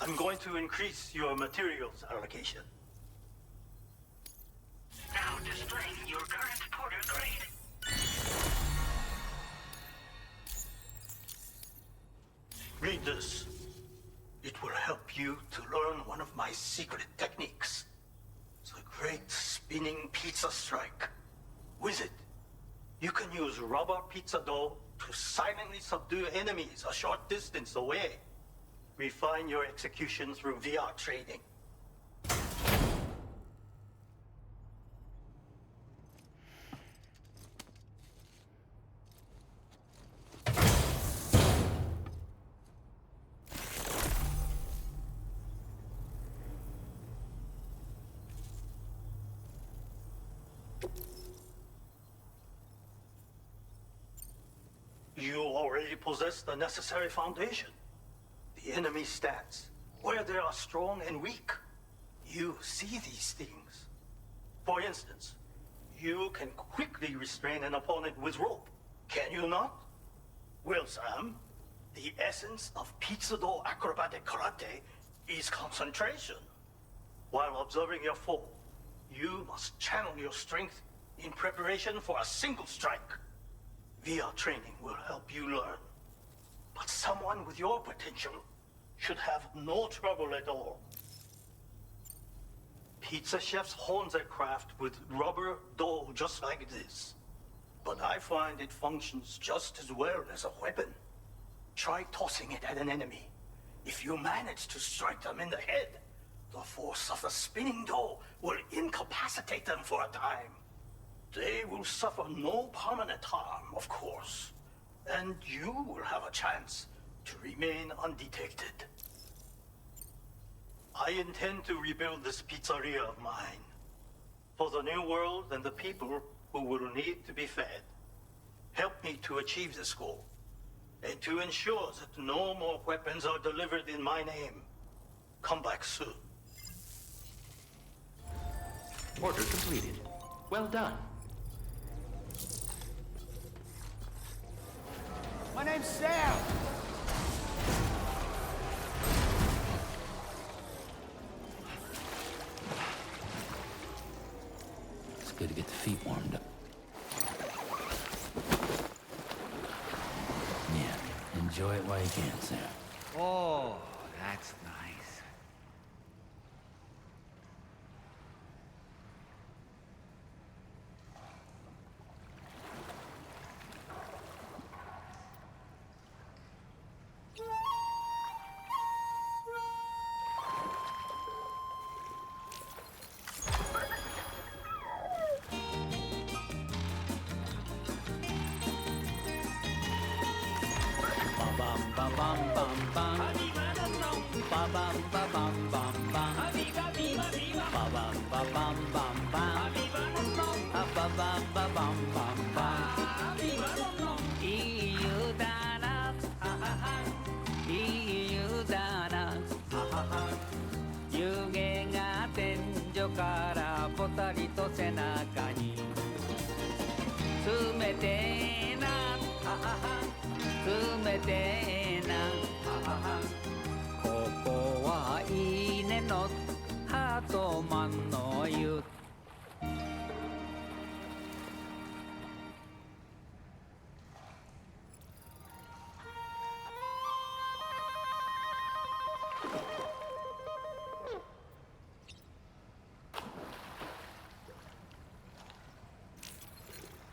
I'm going to increase your materials allocation. Now displaying your current porter grade. Read this. It will help you to learn one of my secret techniques. The great spinning pizza strike. With it, you can use rubber pizza dough to silently subdue enemies a short distance away. Refine your execution through VR trading. You already possess the necessary foundation. The enemy's stats, where they are strong and weak. You see these things. For instance, you can quickly restrain an opponent with rope, can you not? Well, Sam, the essence of pizza dough acrobatic karate is concentration. While observing your foe, you must channel your strength in preparation for a single strike. VR training will help you learn. But someone with your potential should have no trouble at all. Pizza chefs hone their craft with rubber dough just like this. But I find it functions just as well as a weapon. Try tossing it at an enemy. If you manage to strike them in the head, the force of the spinning door will incapacitate them for a time. They will suffer no permanent harm, of course. And you will have a chance to remain undetected. I intend to rebuild this pizzeria of mine for the new world and the people who will need to be fed. Help me to achieve this goal and to ensure that no more weapons are delivered in my name. Come back soon. Order completed. Well done. My name's Sam. It's good to get the feet warmed up. Yeah, enjoy it while you can, Sam. Oh, that's nice.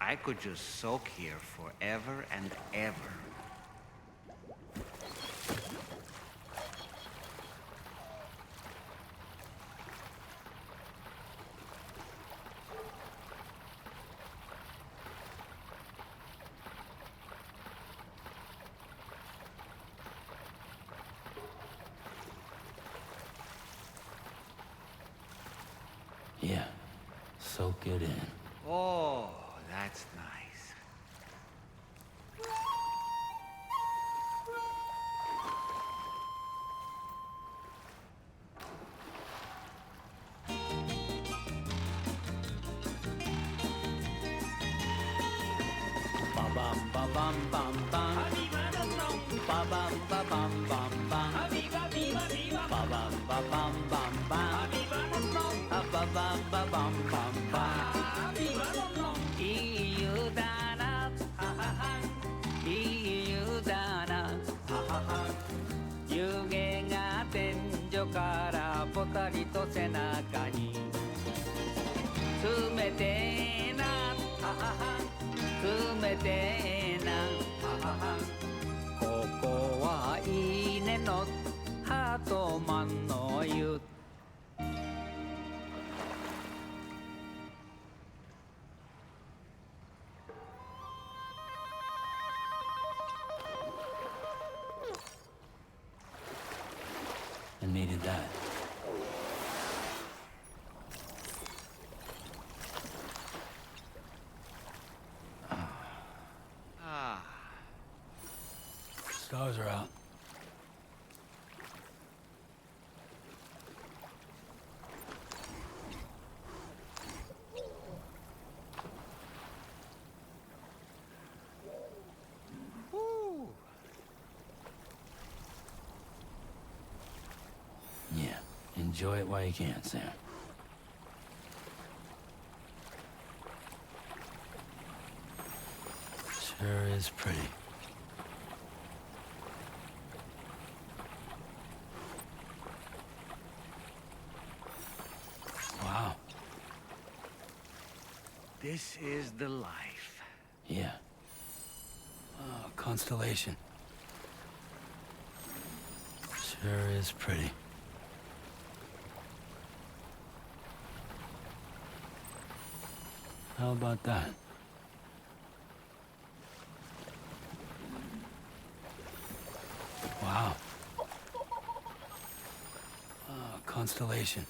I could just soak here forever and ever. Yeah, soak it in. Oh, that's nice. I needed that. Stars are out. Woo. Yeah, enjoy it while you can, Sam. Sure is pretty. Wow. This is the life. Yeah. Oh, constellation. Sure is pretty. How about that? Wow. Oh, constellation.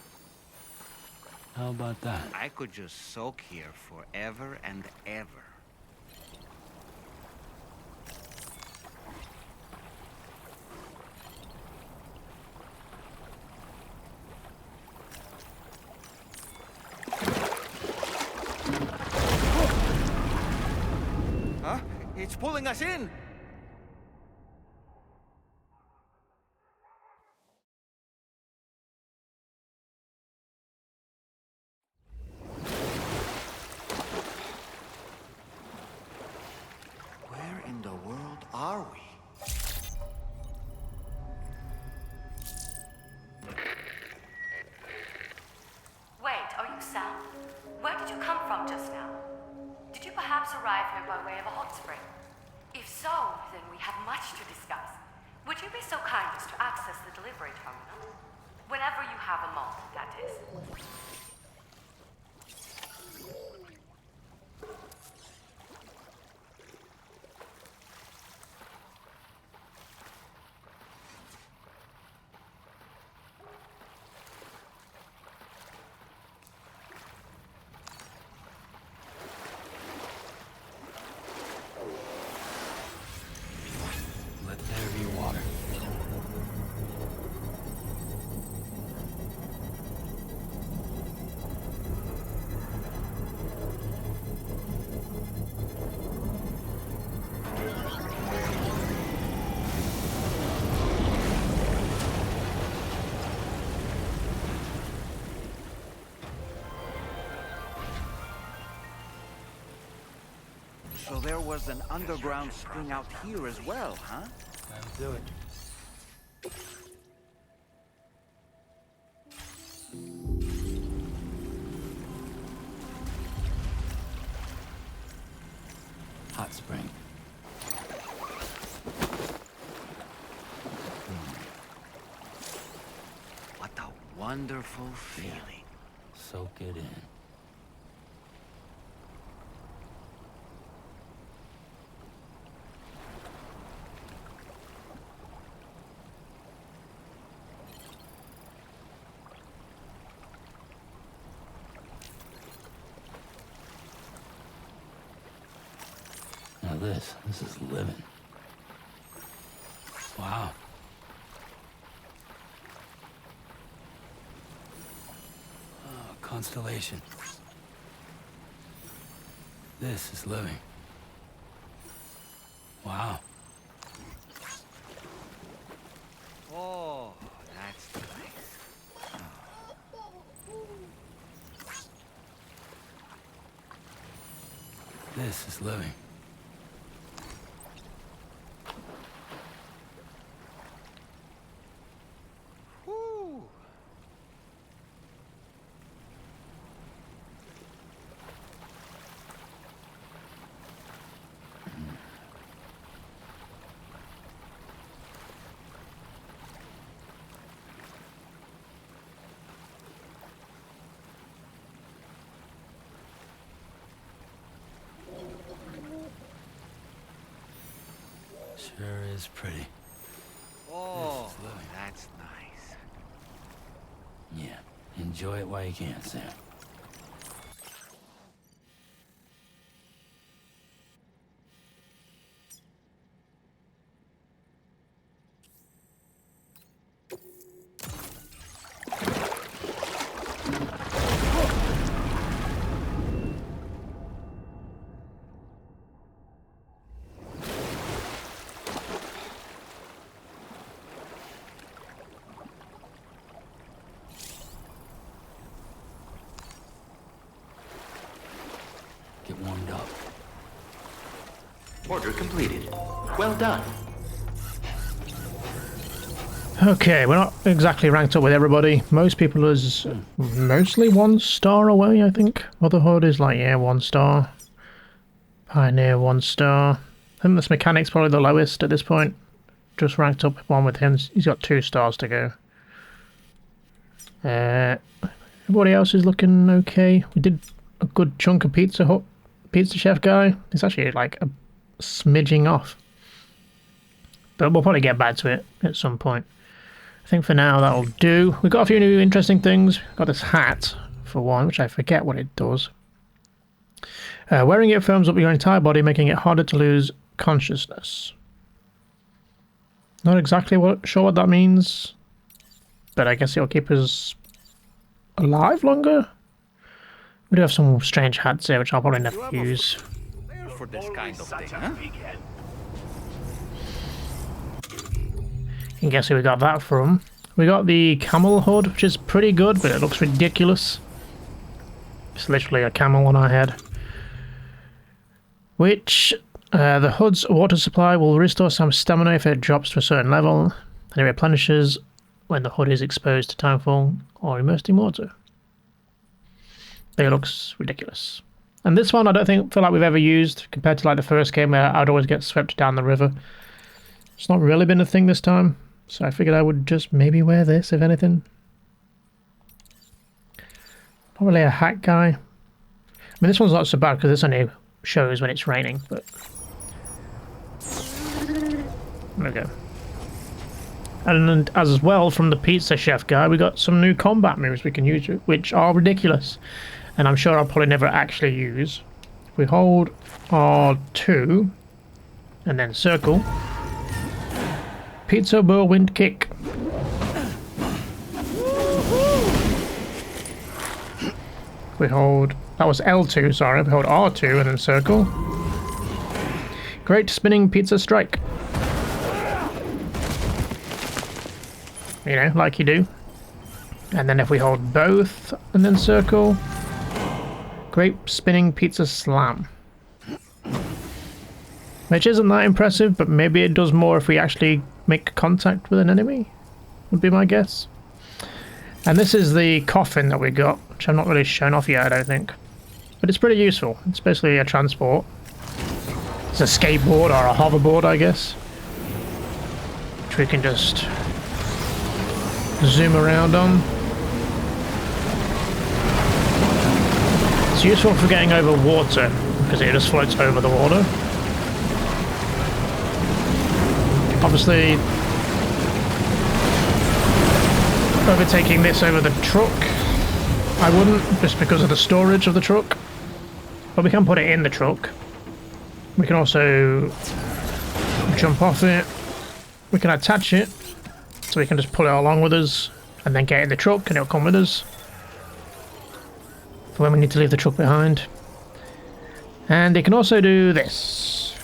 How about that? I could just soak here forever and ever. Huh? It's pulling us in! Where in the world are we? Wait, are you Sam? Where did you come from just now? Did you perhaps arrive here by way of a hot spring? If so, then we have much to discuss. Would you be so kind as to access the delivery terminal? Whenever you have a moment, that is. Let there be water. So there was an underground spring out here as well, huh? That'll do it. Hot spring. What a wonderful feeling. Soak it in. Now this is living. Wow. Oh, constellation. This is living. Wow. Oh, that's nice. This is living. Whew. Sure is pretty. Oh, This is living. that's nice. Yeah, enjoy it while you can, Sam. Get warmed up. Order completed. Well done. Okay, we're not exactly ranked up with everybody. Most people is mostly 1 star away, I think. Motherhood is like, yeah, 1 star. Pioneer, 1 star. I think this mechanic's probably the lowest at this point. just ranked up one with him. He's got 2 stars to go. Everybody else is looking okay. We did a good chunk of Pizza Chef guy. It's actually like a smidging off. But we'll probably get back to it at some point. I think for now that'll do. We've got a few new interesting things. Got this hat, for one, which I forget what it does. Wearing it firms up your entire body, making it harder to lose consciousness. Not exactly sure what that means, but I guess it'll keep us alive longer. We do have some strange hats here, which I'll probably never use. For this kind of thing, huh? You can guess who we got that from. We got the camel hood, which is pretty good, but it looks ridiculous. It's literally a camel on our head. Which, the hood's water supply will restore some stamina if it drops to a certain level, and it replenishes when the hood is exposed to timefall or immersed in water. It looks ridiculous. And this one I don't feel like we've ever used, compared to like the first game where I'd always get swept down the river. It's not really been a thing this time, so I figured I would just maybe wear this, if anything. Not really a hat guy. I mean, this one's not so bad because this only shows when it's raining, but there we go. And as well, from the Pizza Chef guy, we got some new combat moves we can use, which are ridiculous, and I'm sure I'll probably never actually use. If we hold R2 and then circle, Pizza Whirlwind Kick. We hold, that was L2, sorry, we hold R2 and then circle. Great Spinning Pizza Strike. You know, like you do. And then if we hold both and then circle, Great Spinning Pizza Slam. Which isn't that impressive, but maybe it does more if we actually make contact with an enemy, would be my guess. And this is the coffin that we got, which I'm not really shown off yet, I don't think. But it's pretty useful. It's basically a transport. It's a skateboard or a hoverboard, I guess. Which we can just zoom around on. It's useful for getting over water, because it just floats over the water. Obviously, overtaking this over the truck, I wouldn't, just because of the storage of the truck. But we can put it in the truck. We can also jump off it. We can attach it, so we can just pull it along with us, and then get in the truck, and it'll come with us for when we need to leave the truck behind. And it can also do this.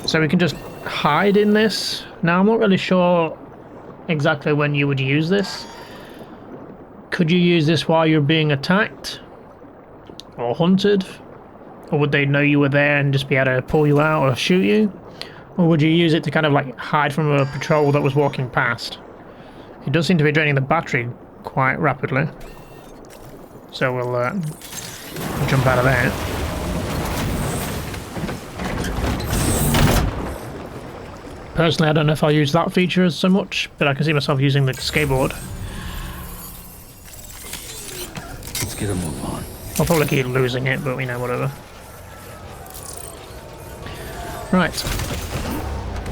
So we can just hide in this. Now I'm not really sure exactly when you would use this. Could you use this while you're being attacked? Or hunted? Or would they know you were there and just be able to pull you out or shoot you? Or would you use it to kind of like hide from a patrol that was walking past? It does seem to be draining the battery quite rapidly. So we'll jump out of there. Personally, I don't know if I'll use that feature so much, but I can see myself using the skateboard. Let's get a move on. I'll probably keep losing it, but we know, whatever. Right.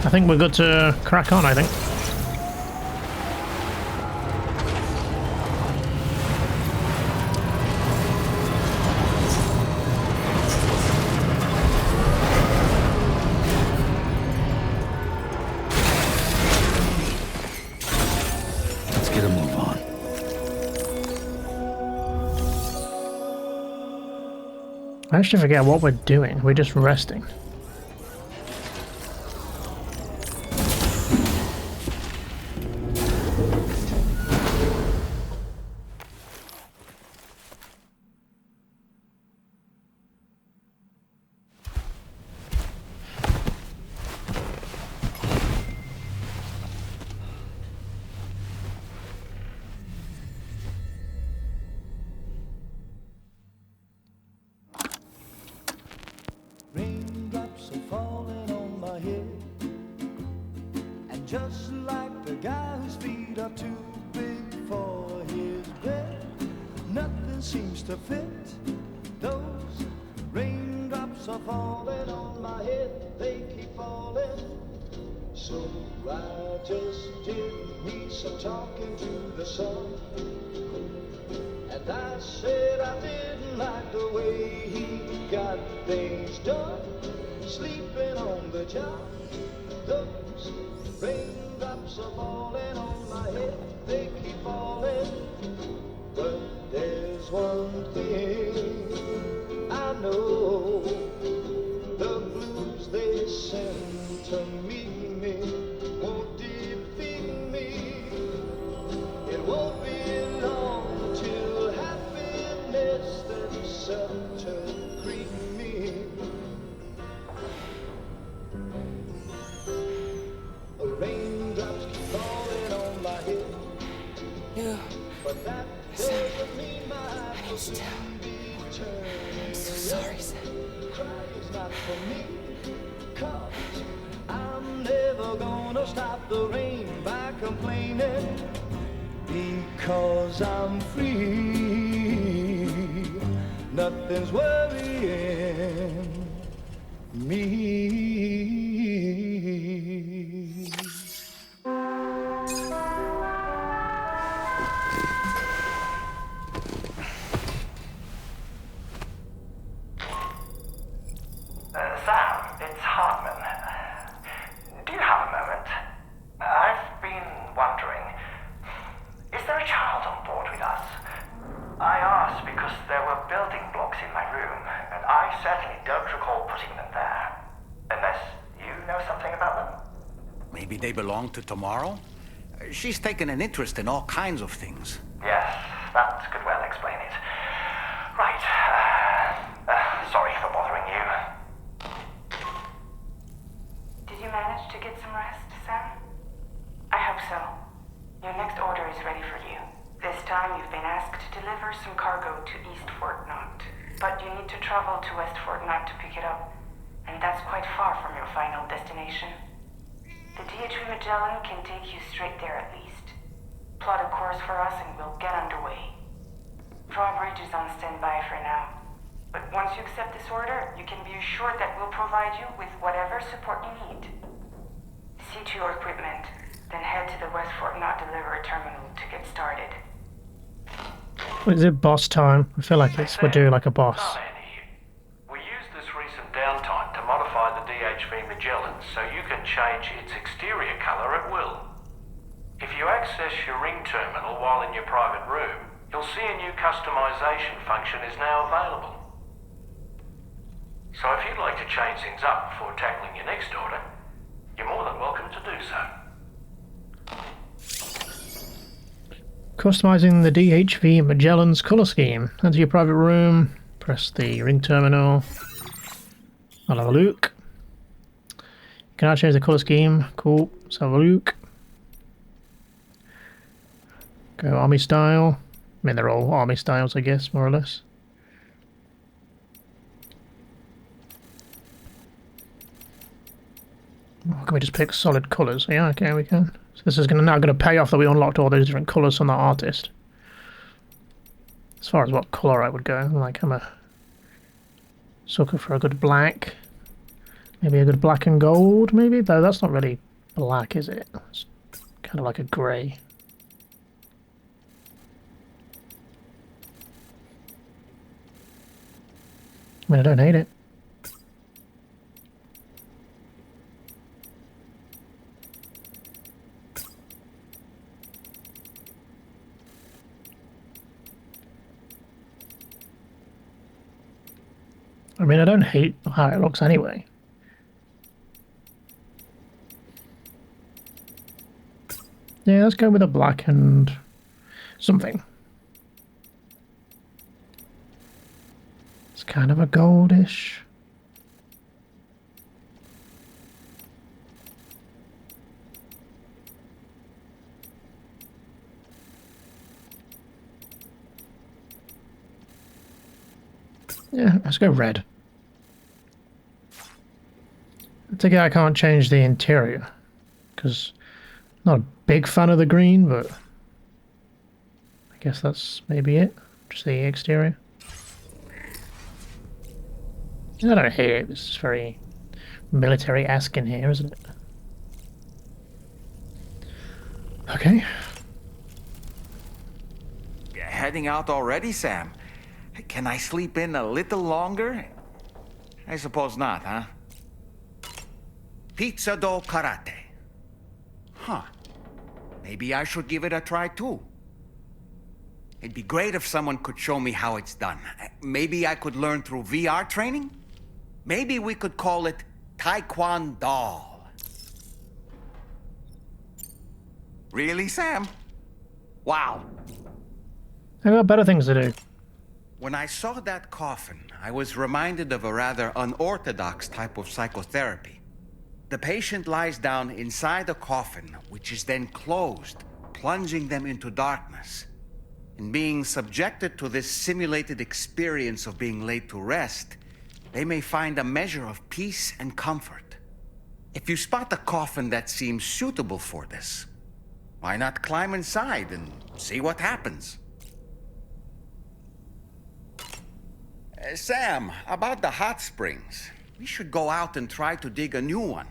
I think we're good to crack on, I think. I actually forget what we're doing. We're just resting. just like the guy whose feet are too big for his bed. Nothing seems to fit. Those raindrops are falling on my head, they keep falling. So I just did me some talking to the sun. And I said I didn't like the way he got things done. Sleeping on the job, those raindrops are falling on my head, they keep falling. But there's one thing I know, the blues they send to meet me won't defeat me. It won't be long till happiness themselves to greet me. Raindrops keep falling on my head. No. But that doesn't mean my eyes will soon be turning. I'm so sorry, Sam. Crying's not for me, 'cause I'm never gonna stop the rain by complaining. Because I'm free, nothing's worrying me. Sam, it's Hartman. Do you have a moment? I've been wondering, is there a child on board with us? I ask because there were building blocks in my room, and I certainly don't recall putting them there. Unless you know something about them? Maybe they belong to Tomorrow? She's taken an interest in all kinds of things. Yes, that could well explain it. Right. Sorry for bothering you. Did you manage to get some rest, Sam? I hope so. Your next order is ready for you. This time you've been asked to deliver some cargo to East Fort Knott. But you need to travel to West Fort Knott to pick it up. And that's quite far from your final destination. The DHV Magellan can take you straight there at least. Plot a course for us and we'll get underway. Drawbridge is on standby for now. But once you accept this order, you can be assured that we'll provide you with whatever support you need. See to your equipment, then head to the West Fort Knott delivery terminal to get started. Is it boss time? I feel like we're doing like a boss. We used this recent downtime to modify the DHV Magellan so you can change its exterior colour at will. If you access your ring terminal while in your private room, you'll see a new customization function is now available. So if you'd like to change things up before tackling your next order, you're more than welcome to do so. Customizing the DHV Magellan's colour scheme. Enter your private room, press the ring terminal. I'll have a look. You can now change the colour scheme. Cool. Let's have a look. Go army style. I mean, they're all army styles, I guess, more or less. Or can we just pick solid colours? Yeah, okay, we can. So this is now going to pay off that we unlocked all those different colours from that artist. As far as what colour I would go, like I'm a sucker for a good black. Maybe a good black and gold, maybe? Though that's not really black, is it? It's kind of like a grey. I mean, I don't hate it. I mean, I don't hate how it looks anyway. Yeah, let's go with a black and something. It's kind of a goldish. Yeah, let's go red. I take it I can't change the interior, because Not a big fan of the green, but I guess that's maybe it. Just the exterior. I don't hate it. It's very military-esque in here, isn't it? Okay. Heading out already, Sam? Can I sleep in a little longer? I suppose not, huh? Pizza do karate. Huh. Maybe I should give it a try too. It'd be great if someone could show me how it's done. Maybe I could learn through VR training? Maybe we could call it Taekwondo. Really, Sam? Wow. I got better things to do. When I saw that coffin, I was reminded of a rather unorthodox type of psychotherapy. The patient lies down inside a coffin, which is then closed, plunging them into darkness. In being subjected to this simulated experience of being laid to rest, they may find a measure of peace and comfort. If you spot a coffin that seems suitable for this, why not climb inside and see what happens? Sam, about the hot springs. We should go out and try to dig a new one.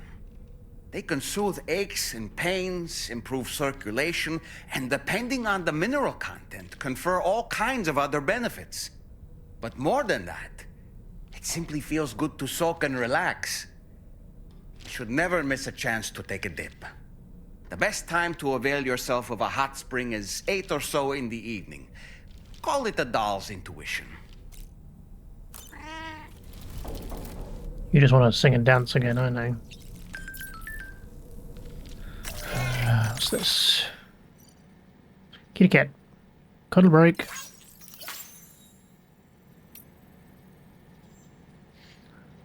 They can soothe aches and pains, improve circulation, and depending on the mineral content, confer all kinds of other benefits. But more than that, it simply feels good to soak and relax. You should never miss a chance to take a dip. The best time to avail yourself of a hot spring is 8 or so in the evening. Call it a doll's intuition. You just want to sing and dance again, I know. What's this? Kitty cat. Cuddle break.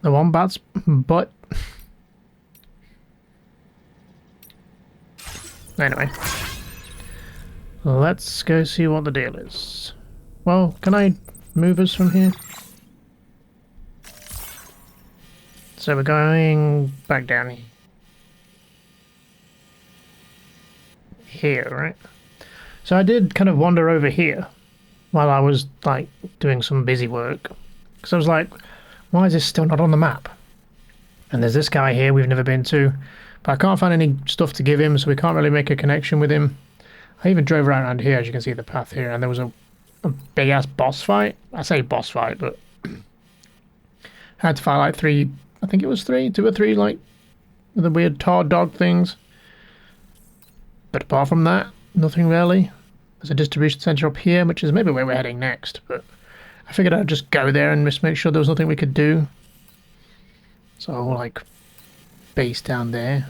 The wombat's butt. Anyway. Let's go see what the deal is. Well, can I move us from here? So we're going back down here, right? So I did kind of wander over here while I was like doing some busy work, because I was like, why is this still not on the map? And there's this guy here we've never been to, but I can't find any stuff to give him, so we can't really make a connection with him. I even drove around here, as you can see the path here, and there was a big ass boss fight. I say boss fight, but I had to fight like three. I think it was 2 or 3, like, the weird tar dog things. But apart from that, nothing really. There's a distribution center up here, which is maybe where we're heading next, but I figured I'd just go there and just make sure there was nothing we could do. So, like, base down there.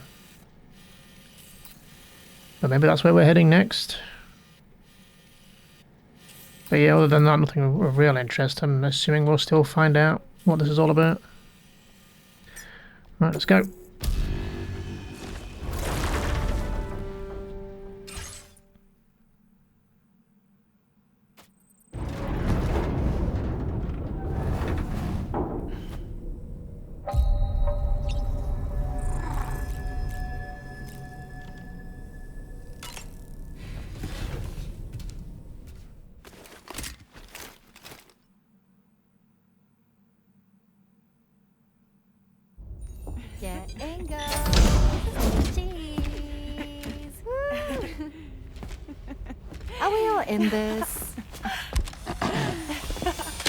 But maybe that's where we're heading next. But yeah, other than that, nothing of real interest. I'm assuming we'll still find out what this is all about. Right, let's go. Get and go. Cheese. Woo. Are we all in this?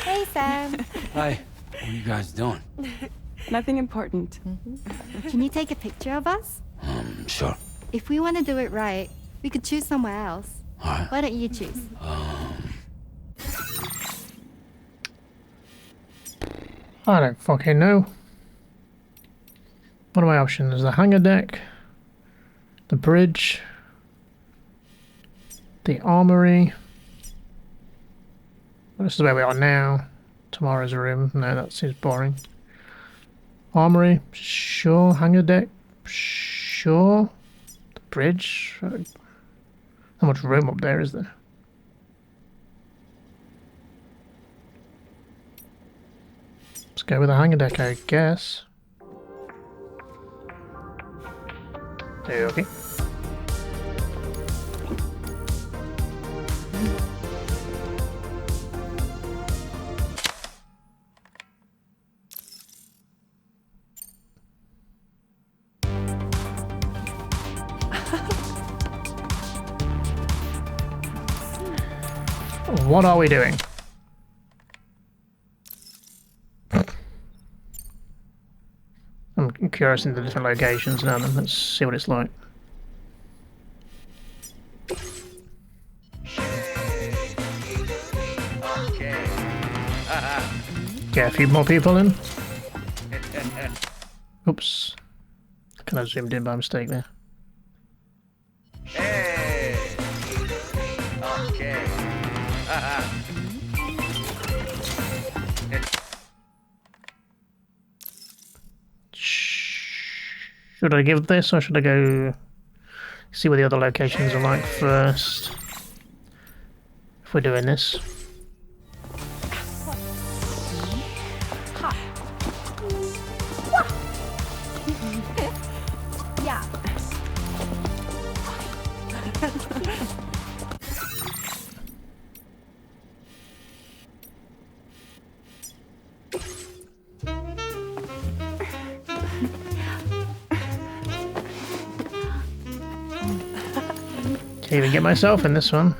Hey, Sam. Hi. What are you guys doing? Nothing important. Can you take a picture of us? Sure. If we want to do it right, we could choose somewhere else. All right. Why don't you choose? I don't fucking know. What are my options? The hangar deck, the bridge, the armory. Well, this is where we are now. Tomorrow's room. No, that seems boring. Armory, sure. Hangar deck, sure. The bridge. How much room up there is there? Let's go with the hangar deck, I guess. Okay. What are we doing? I'm curious in the different locations now then. Let's see what it's like. Okay. Get a few more people in. Oops. Kind of zoomed in by mistake there. Hey. Okay. Should I give this or should I go see what the other locations are like first? If we're doing this. Yeah. Can't even get myself in this one.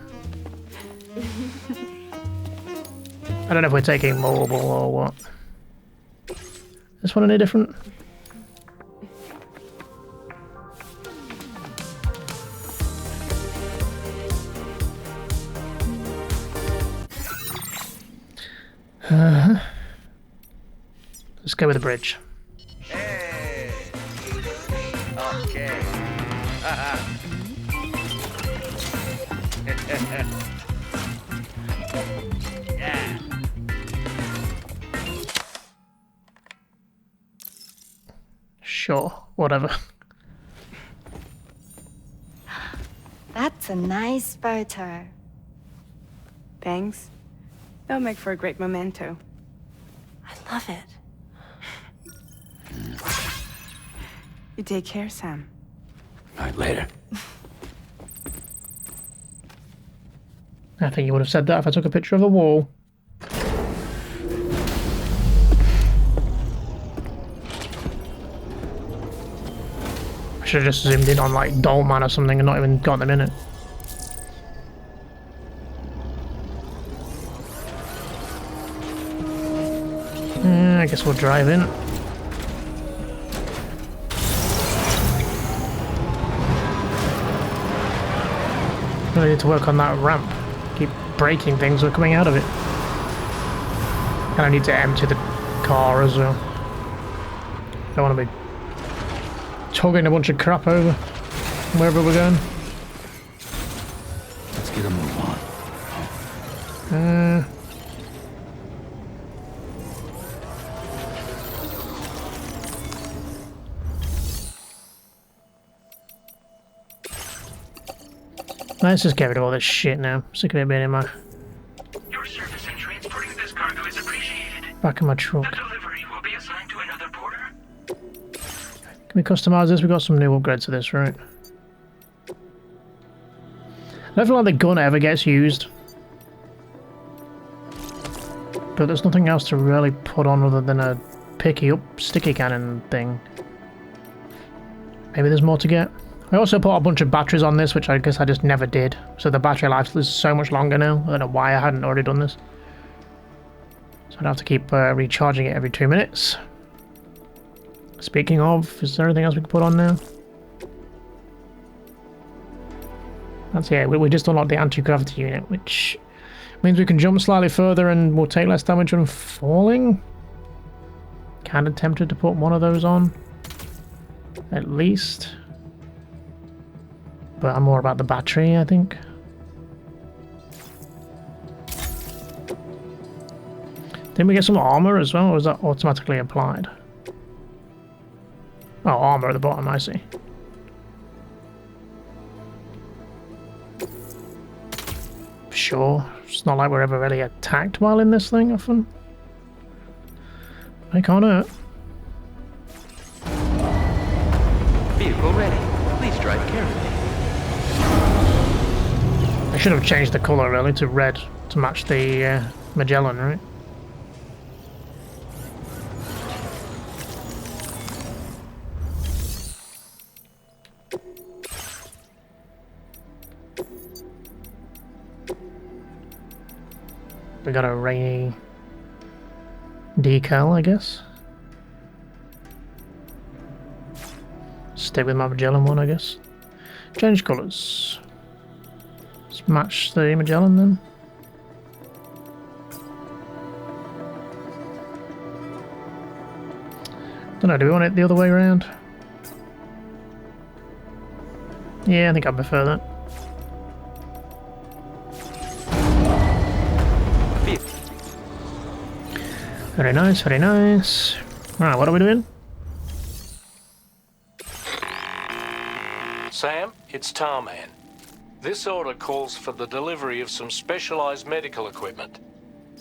I don't know if we're taking mobile or what. This one any different? Let's go with the bridge. Hey. Okay. Yeah. Sure, whatever. That's a nice photo. Thanks. They'll make for a great memento. I love it. You take care, Sam. All right, later. I think you would have said that if I took a picture of a wall. I should have just zoomed in on like Dolman or something and not even got them in it. I guess we'll drive in. Really need to work on that ramp. Keep breaking things that are coming out of it. And I need to empty the car as well. Don't want to be tugging a bunch of crap over wherever we're going. Let's get a move on. Let's just get rid of all this shit now. Sick of it being in my Your service in transporting this cargo is appreciated. back of my truck. The delivery will be assigned to another porter. Can we customize this? We've got some new upgrades to this, right? I don't feel like the gun ever gets used. But there's nothing else to really put on other than a picky up sticky cannon thing. Maybe there's more to get. I also put a bunch of batteries on this, which I guess I just never did. So the battery life is so much longer now. I don't know why I hadn't already done this. So I'd have to keep recharging it every 2 minutes. Speaking of, is there anything else we can put on now? That's it. We just unlocked the anti-gravity unit, which means we can jump slightly further and we'll take less damage when falling. Kind of tempted to put one of those on. At least. But I'm more about the battery, I think. Didn't we get some armor as well, or was that automatically applied? Oh, armor at the bottom, I see. Sure. It's not like we're ever really attacked while in this thing often. I can't hurt. Vehicle ready. Please drive carefully. I should have changed the colour really to red to match the Magellan, right? we got a rainy decal, I guess. Stay with my Magellan one, I guess. Change colours. Let's match the Magellan then. Don't know, do we want it the other way around? Yeah, I think I prefer that. Very nice, very nice. Right, what are we doing? Sam, it's Tarman. This order calls for the delivery of some specialized medical equipment.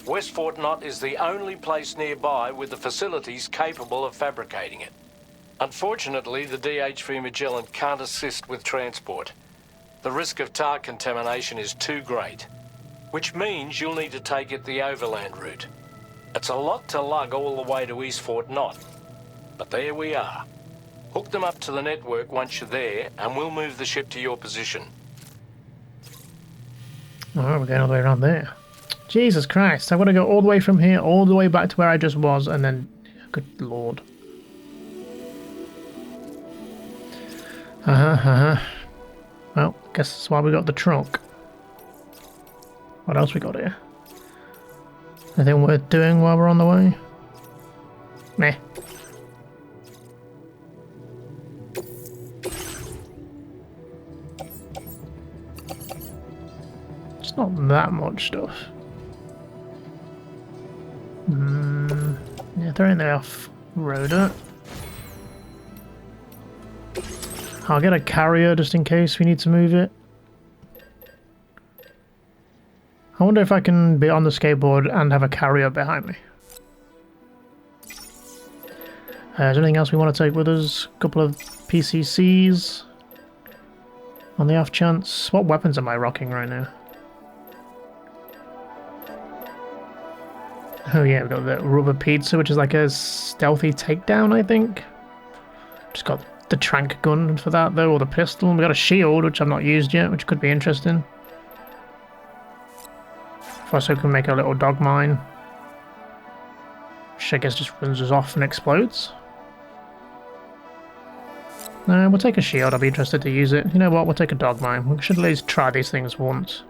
West Fort Knott is the only place nearby with the facilities capable of fabricating it. Unfortunately, the DHV Magellan can't assist with transport. The risk of tar contamination is too great, which means you'll need to take it the overland route. It's a lot to lug all the way to East Fort Knott, but there we are. Hook them up to the network once you're there, and we'll move the ship to your position. Alright, we're going all the way around there. Jesus Christ, I want to go all the way from here, all the way back to where I just was, and then... Good lord. Well, guess that's why we got the truck. What else we got here? Anything worth doing while we're on the way? Meh. It's not that much stuff. Yeah, throw in the off-roader. I'll get a carrier just in case we need to move it. I wonder if I can be on the skateboard and have a carrier behind me. Is there anything else we want to take with us? A couple of PCCs. On the off chance. What weapons am I rocking right now? Oh yeah, we've got the rubber pizza, which is like a stealthy takedown, I think. Just got the trank gun for that though, or the pistol. We got a shield, which I've not used yet, which could be interesting. If I so can make a little dog mine, which I guess just runs us off and explodes. No, we'll take a shield. I'll be interested to use it. You know what? We'll take a dog mine. We should at least try these things once.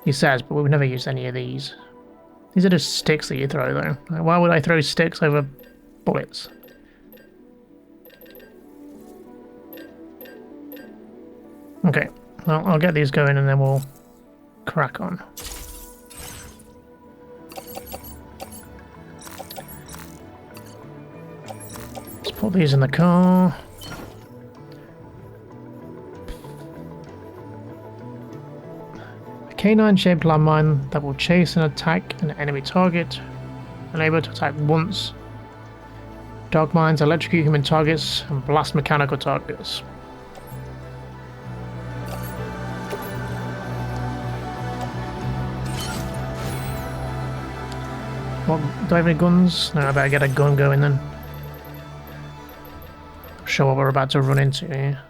He says, but we've never used any of these. These are just sticks that you throw, though. Why would I throw sticks over bullets? Okay, well, I'll get these going and then we'll crack on. Let's put these in the car. A canine-shaped landmine that will chase and attack an enemy target, unable to attack once. Dog mines electrocute human targets and blast mechanical targets. What, do I have any guns? No, I better get a gun going then. Show what we're about to run into here.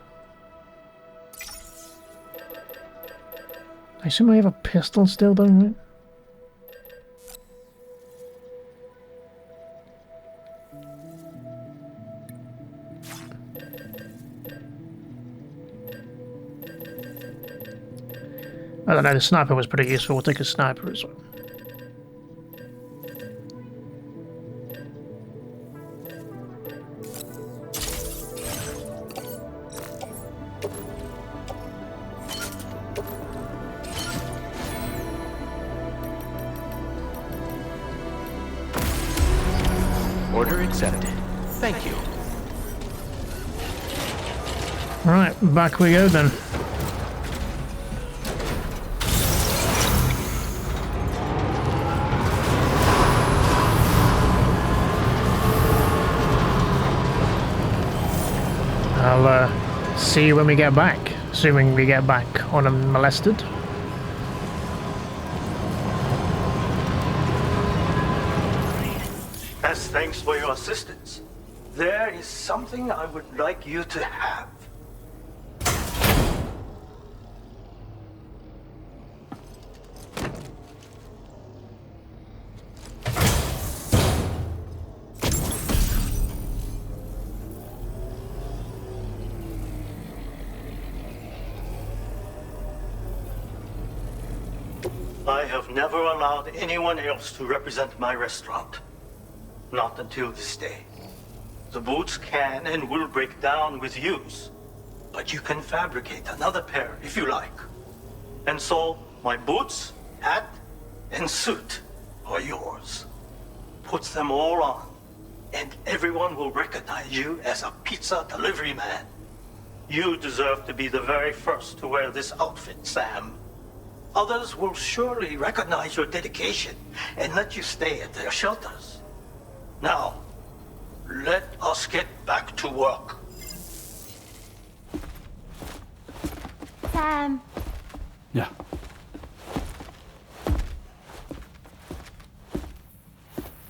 I assume I have a pistol still, don't I? I don't know, the sniper was pretty useful. We'll take a sniper as well. Order accepted. Thank you. Right, back we go then. I'll see you when we get back, assuming we get back unmolested. As thanks for your assistance, there is something I would like you to have. I have never allowed anyone else to represent my restaurant. Not until this day. The boots can and will break down with use, but you can fabricate another pair if you like. And so, my boots, hat, and suit are yours. Put them all on, and everyone will recognize you as a pizza delivery man. You deserve to be the very first to wear this outfit, Sam. Others will surely recognize your dedication and let you stay at their shelters. Now, let us get back to work. Sam. Yeah.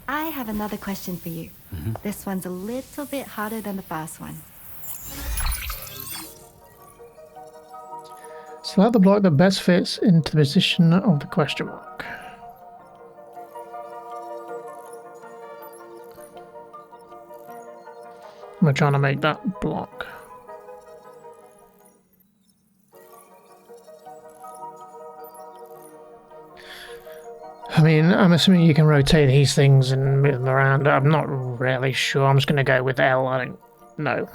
I have another question for you. This one's a little bit harder than the first one. Select the block that best fits into the position of the question mark. I'm trying to make that block. I mean, I'm assuming you can rotate these things and move them around. I'm not really sure. I'm just going to go with L. I don't know.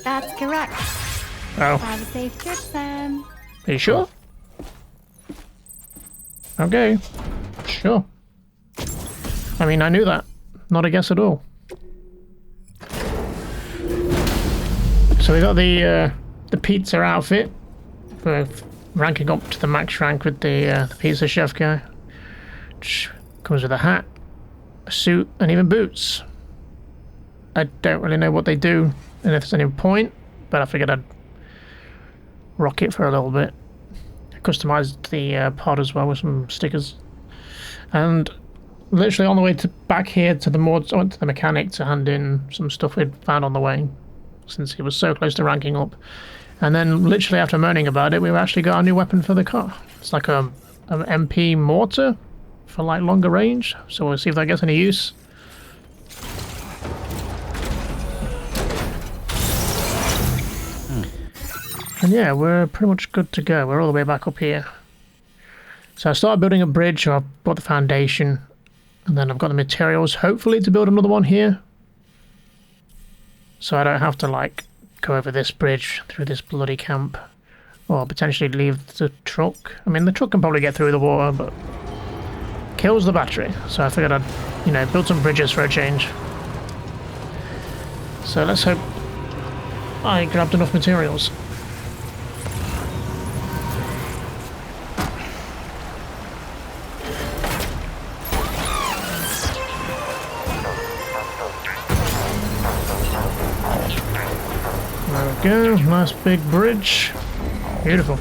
That's correct. Oh. Have a safe trip, Sam. Are you sure? Okay. Sure. I mean, I knew that. Not a guess at all. So we got the pizza outfit for ranking up to the max rank with the pizza chef guy, which comes with a hat, a suit, and even boots. I don't really know what they do and if there's any point, but I figured I'd rock it for a little bit. I customized the pod as well with some stickers, and literally on the way back here to the mods, I went to the mechanic to hand in some stuff we'd found on the way, since he was so close to ranking up. And then, literally after moaning about it, we actually got a new weapon for the car. It's like an MP mortar for like longer range. So we'll see if that gets any use. And yeah, we're pretty much good to go. We're all the way back up here. So I started building a bridge, or I bought the foundation, and then I've got the materials, hopefully, to build another one here. So I don't have to like go over this bridge through this bloody camp, or potentially leave the truck. I mean, the truck can probably get through the water, but kills the battery. So I figured I'd, you know, build some bridges for a change. So let's hope I grabbed enough materials. There we go, nice big bridge. Beautiful.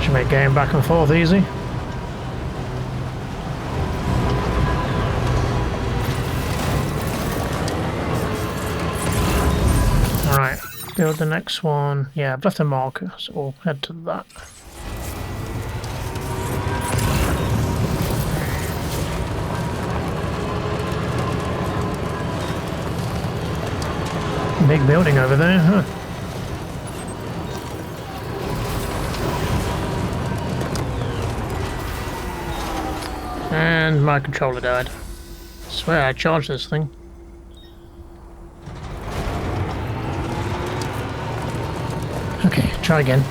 Should make going back and forth easy. Alright, build the next one. Yeah, I've left a marker, so we'll head to that. Big building over there, huh? And my controller died. I swear I charged this thing. Okay, try again.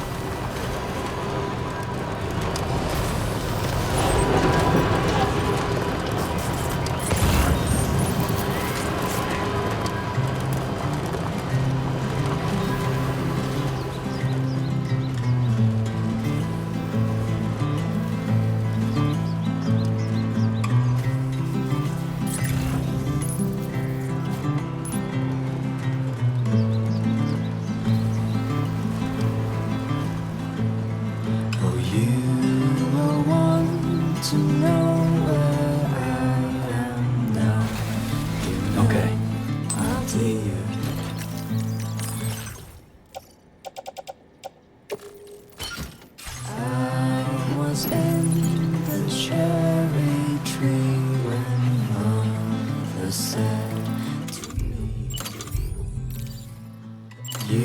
You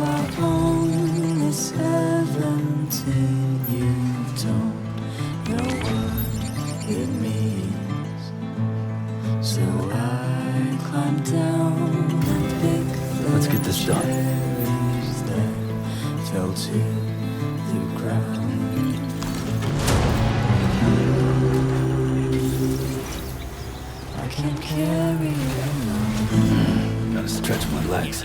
are only 17, you don't know what it means. So I climbed down and picked the Let's get this done. cherries that fell to the ground. I can't carry it alone. Gotta stretch my legs.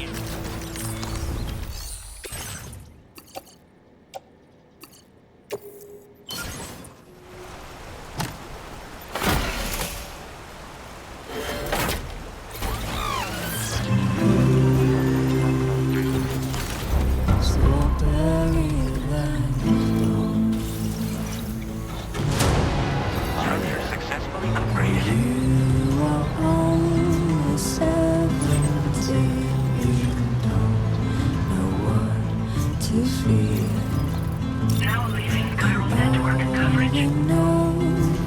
Now leaving chiral network coverage.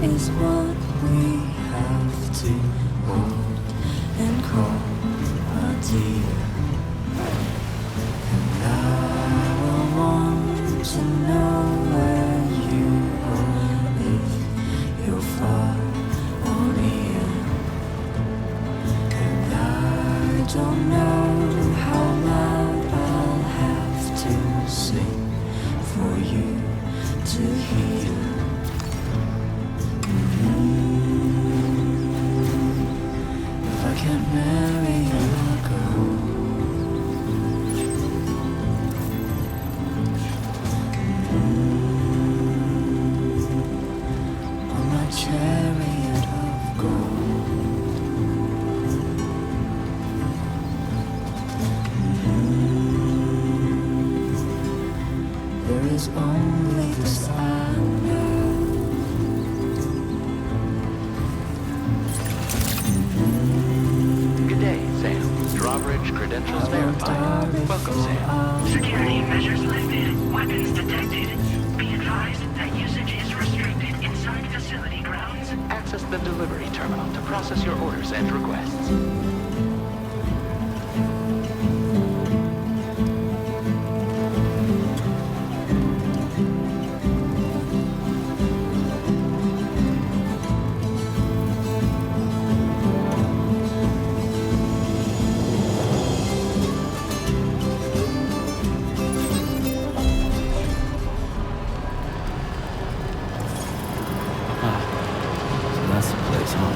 Is what we have to hold and call our dear. And I will want to know where you are, if you're far or near. And I don't know how loud I'll have to sing for you to hear. If I can't marry you, I'll go. On my chariot of gold. There is only this I know. Good day, Sam. Drawbridge credentials verified. Welcome, Sam. Security measures lifted. Weapons detected. Be advised that usage is restricted inside facility grounds. Access the delivery terminal to process your orders and requests. So that's the place, huh?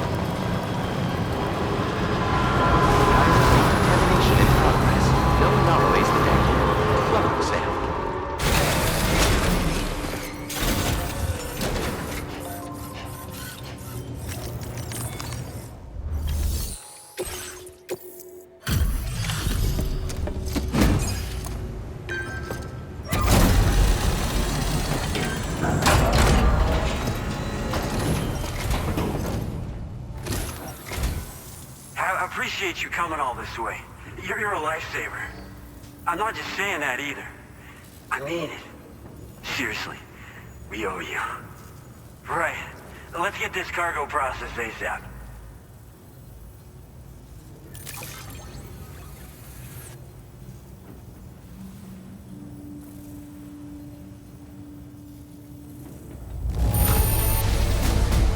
Contamination in progress. Filling now release the deck. Welcome, Sam. I appreciate you coming all this way. You're a lifesaver. I'm not just saying that either. I mean it. Seriously, we owe you. Right. Let's get this cargo processed ASAP.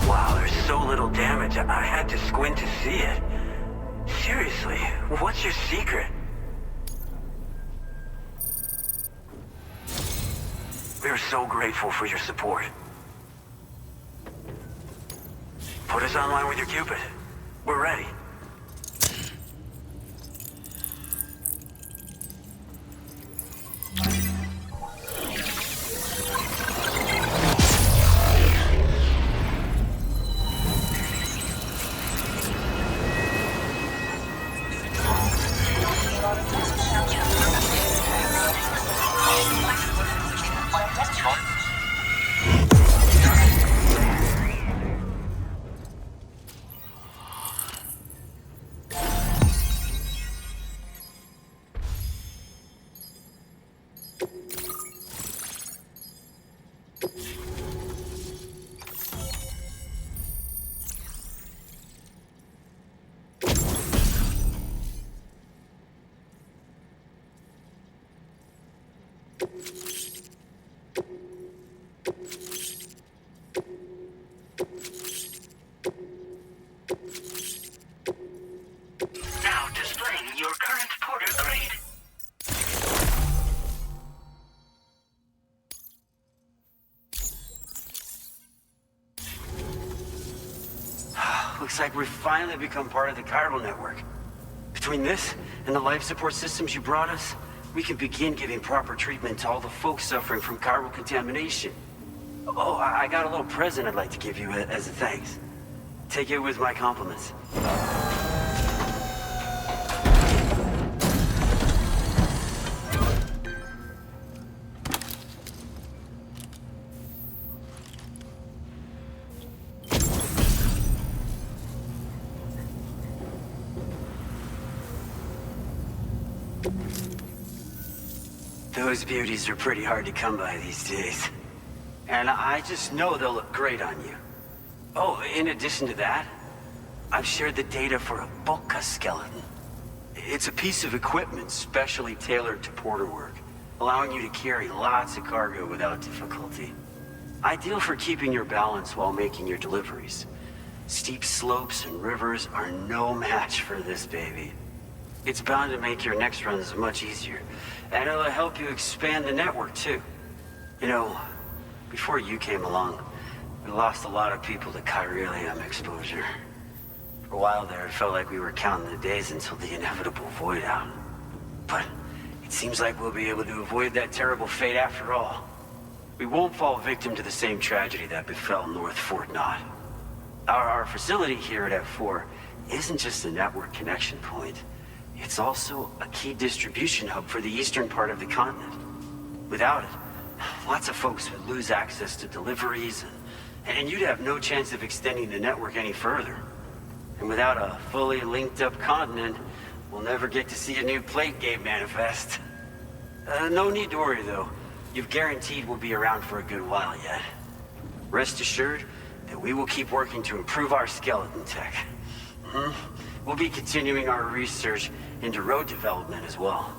Wow, there's so little damage. I had to squint to see it. Seriously, what's your secret? We're so grateful for your support. Put us online with your Cupid. We're ready. Now displaying your current porter grade. Looks like we've finally become part of the chiral network. Between this and the life support systems you brought us, we can begin giving proper treatment to all the folks suffering from chiral contamination. Oh, I got a little present I'd like to give you as a thanks. Take it with my compliments. Those beauties are pretty hard to come by these days. And I just know they'll look great on you. Oh, in addition to that, I've shared the data for a Boca skeleton. It's a piece of equipment specially tailored to porter work, allowing you to carry lots of cargo without difficulty. Ideal for keeping your balance while making your deliveries. Steep slopes and rivers are no match for this baby. It's bound to make your next runs much easier, and it'll help you expand the network too. You know, before you came along, we lost a lot of people to chiralium exposure. For a while there, it felt like we were counting the days until the inevitable void out. But it seems like we'll be able to avoid that terrible fate after all. We won't fall victim to the same tragedy that befell North Fort Knott. Our facility here at F4 isn't just a network connection point. It's also a key distribution hub for the eastern part of the continent. Without it, lots of folks would lose access to deliveries, and you'd have no chance of extending the network any further. And without a fully linked up continent, we'll never get to see a new plate game manifest. No need to worry though. You've guaranteed we'll be around for a good while yet. Rest assured that we will keep working to improve our skeleton tech. We'll be continuing our research into road development as well.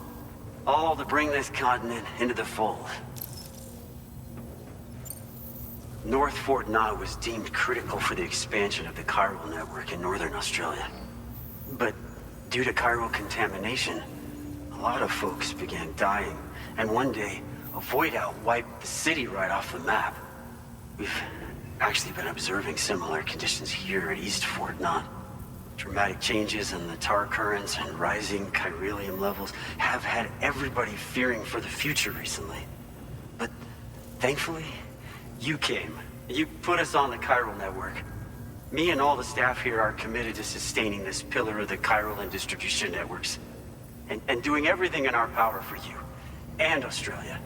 All to bring this continent into the fold. North Fort Knott was deemed critical for the expansion of the chiral network in northern Australia. But due to chiral contamination, a lot of folks began dying, and one day, a void out wiped the city right off the map. We've actually been observing similar conditions here at East Fort Knott. Dramatic changes in the tar currents and rising chiralium levels have had everybody fearing for the future recently. But thankfully, you came. You put us on the chiral network. Me and all the staff here are committed to sustaining this pillar of the chiral and distribution networks. And doing everything in our power for you and Australia.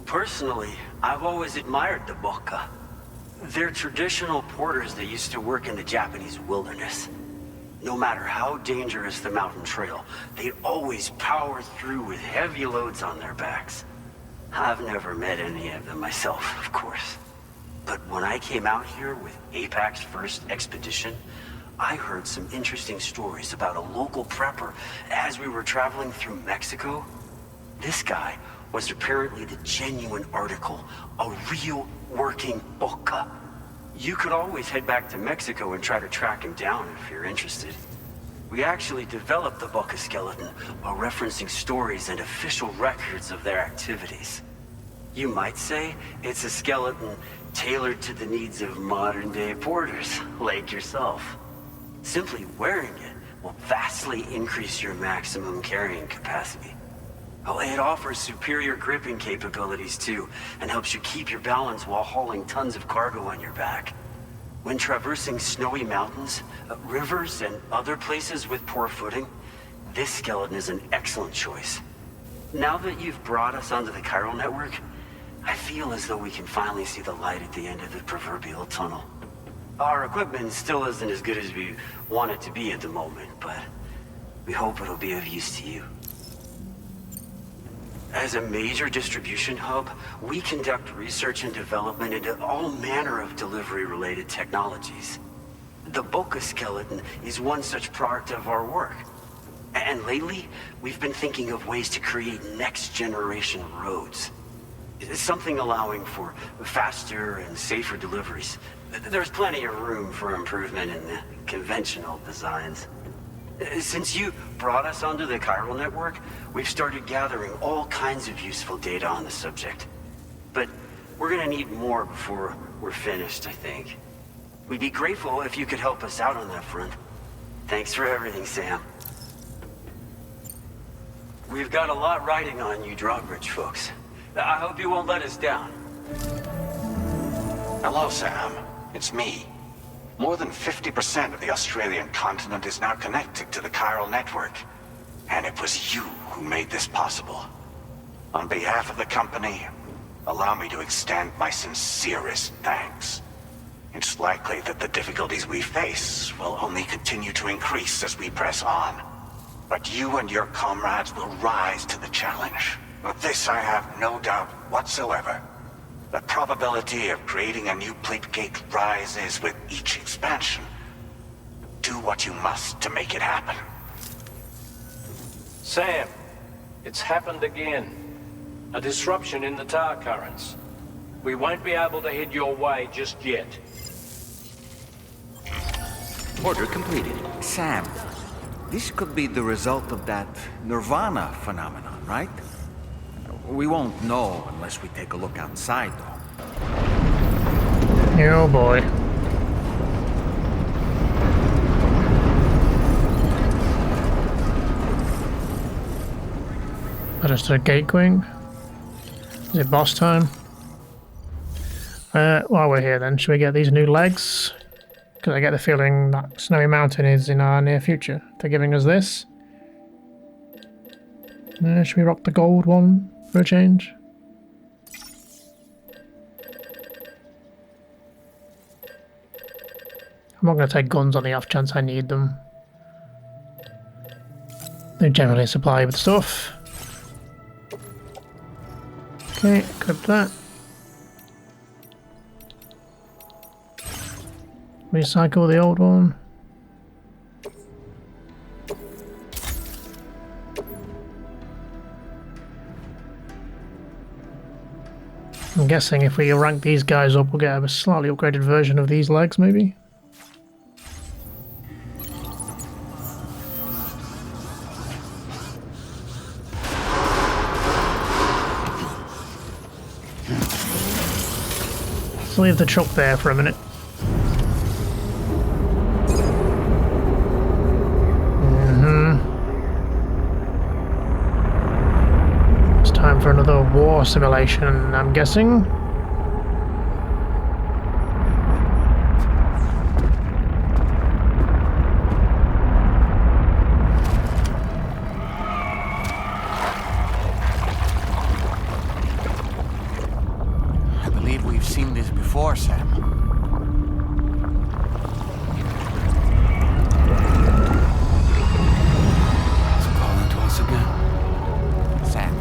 Personally, I've always admired the Boca. They're traditional porters that used to work in the Japanese wilderness. No matter how dangerous the mountain trail, they'd always power through with heavy loads on their backs. I've never met any of them myself, of course. But when I came out here with APAC's first expedition, I heard some interesting stories about a local prepper as we were traveling through Mexico. This guy was apparently the genuine article, a real working Boca. You could always head back to Mexico and try to track him down if you're interested. We actually developed the Boca skeleton while referencing stories and official records of their activities. You might say it's a skeleton tailored to the needs of modern-day porters like yourself. Simply wearing it will vastly increase your maximum carrying capacity. Oh, it offers superior gripping capabilities too, and helps you keep your balance while hauling tons of cargo on your back. When traversing snowy mountains, rivers, and other places with poor footing, this skeleton is an excellent choice. Now that you've brought us onto the chiral network, I feel as though we can finally see the light at the end of the proverbial tunnel. Our equipment still isn't as good as we want it to be at the moment, but we hope it'll be of use to you. As a major distribution hub, we conduct research and development into all manner of delivery-related technologies. The Boca skeleton is one such product of our work. And lately, we've been thinking of ways to create next-generation roads. Something allowing for faster and safer deliveries. There's plenty of room for improvement in the conventional designs. Since you brought us onto the chiral network, we've started gathering all kinds of useful data on the subject. But we're gonna need more before we're finished, I think. We'd be grateful if you could help us out on that front. Thanks for everything, Sam. We've got a lot riding on you Drawbridge folks. I hope you won't let us down. Hello, Sam. It's me. More than 50% of the Australian continent is now connected to the chiral network. And it was you who made this possible. On behalf of the company, allow me to extend my sincerest thanks. It's likely that the difficulties we face will only continue to increase as we press on. But you and your comrades will rise to the challenge. Of this I have no doubt whatsoever. The probability of creating a new plate gate rises with each expansion. Do what you must to make it happen. Sam, it's happened again. A disruption in the tar currents. We won't be able to head your way just yet. Order completed. Sam, this could be the result of that Nirvana phenomenon, right? We won't know unless we take a look outside, though. Oh boy. Just a gate going. Is it boss time? While we're here then, should we get these new legs? Because I get the feeling that Snowy Mountain is in our near future. They're giving us this. Should we rock the gold one for a change? I'm not going to take guns on the off chance I need them. They generally supply with stuff. Okay, equip that. Recycle the old one. I'm guessing if we rank these guys up, we'll get a slightly upgraded version of these legs, maybe? Let's leave the truck there for a minute. It's time for another war simulation, I'm guessing. I believe we've seen this before, Sam. It's calling to us again. Sam,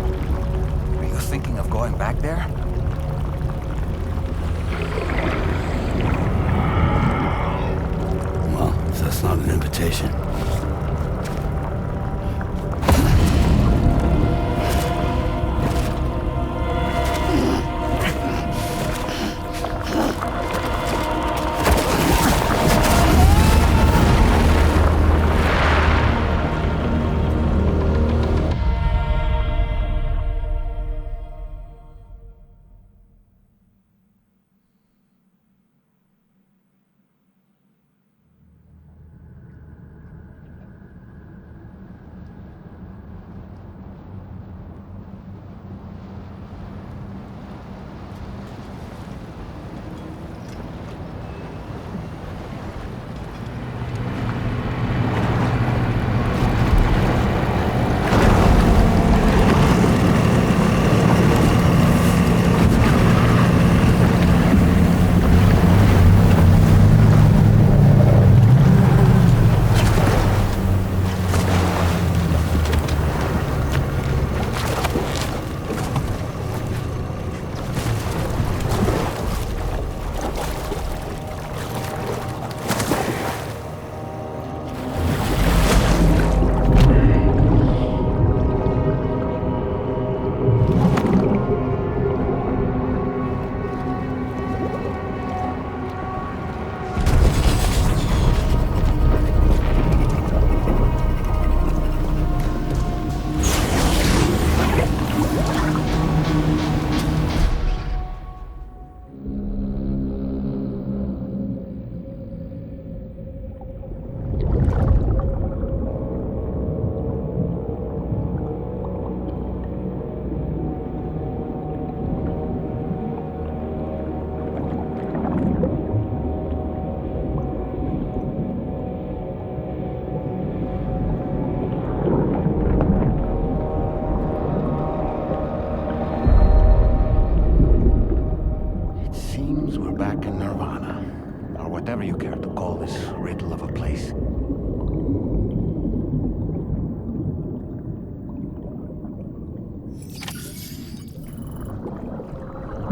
are you thinking of going back there? Well, if that's not an invitation.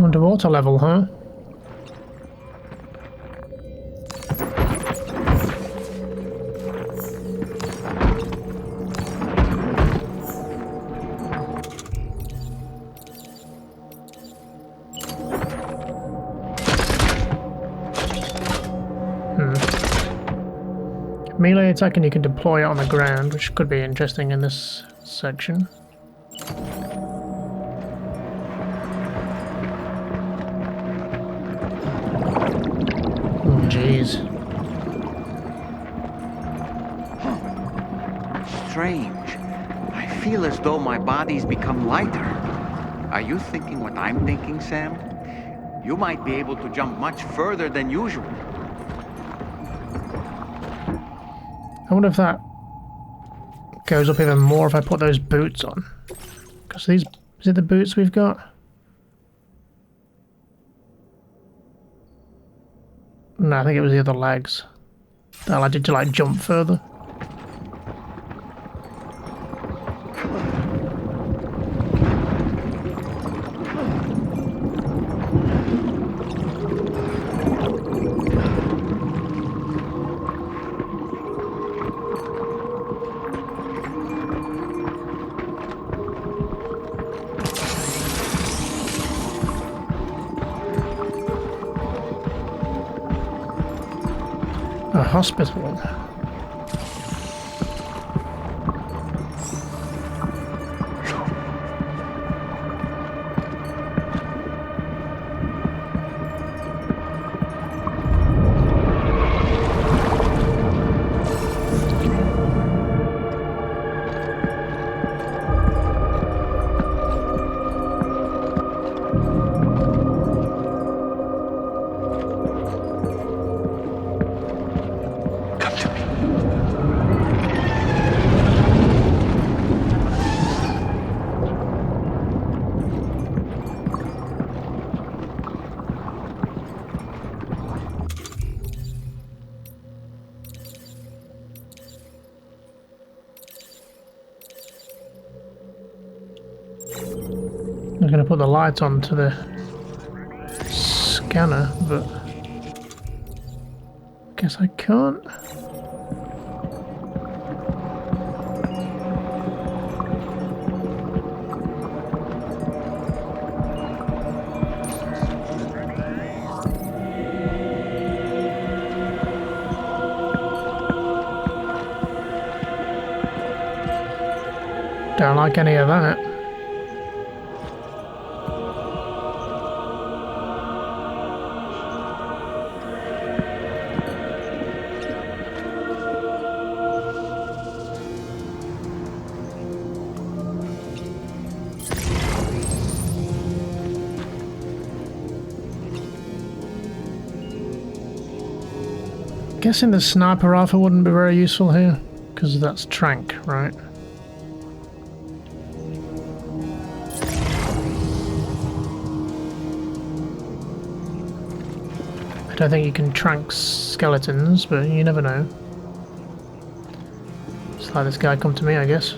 Underwater level, huh? Melee attack, and you can deploy it on the ground, which could be interesting in this section. Oh, jeez. Strange. I feel as though my body's become lighter. Are you thinking what I'm thinking, Sam? You might be able to jump much further than usual. I wonder if that goes up even more if I put those boots on. Because these... is it the boots we've got? No, I think it was the other legs. That allowed you to, like, jump further. A hospital. I'm going to put the light on to the scanner, but I guess I can't. Don't like any of that. Guessing the sniper rifle wouldn't be very useful here, because that's trank, right? I don't think you can trank skeletons, but you never know. Just let this guy come to me, I guess.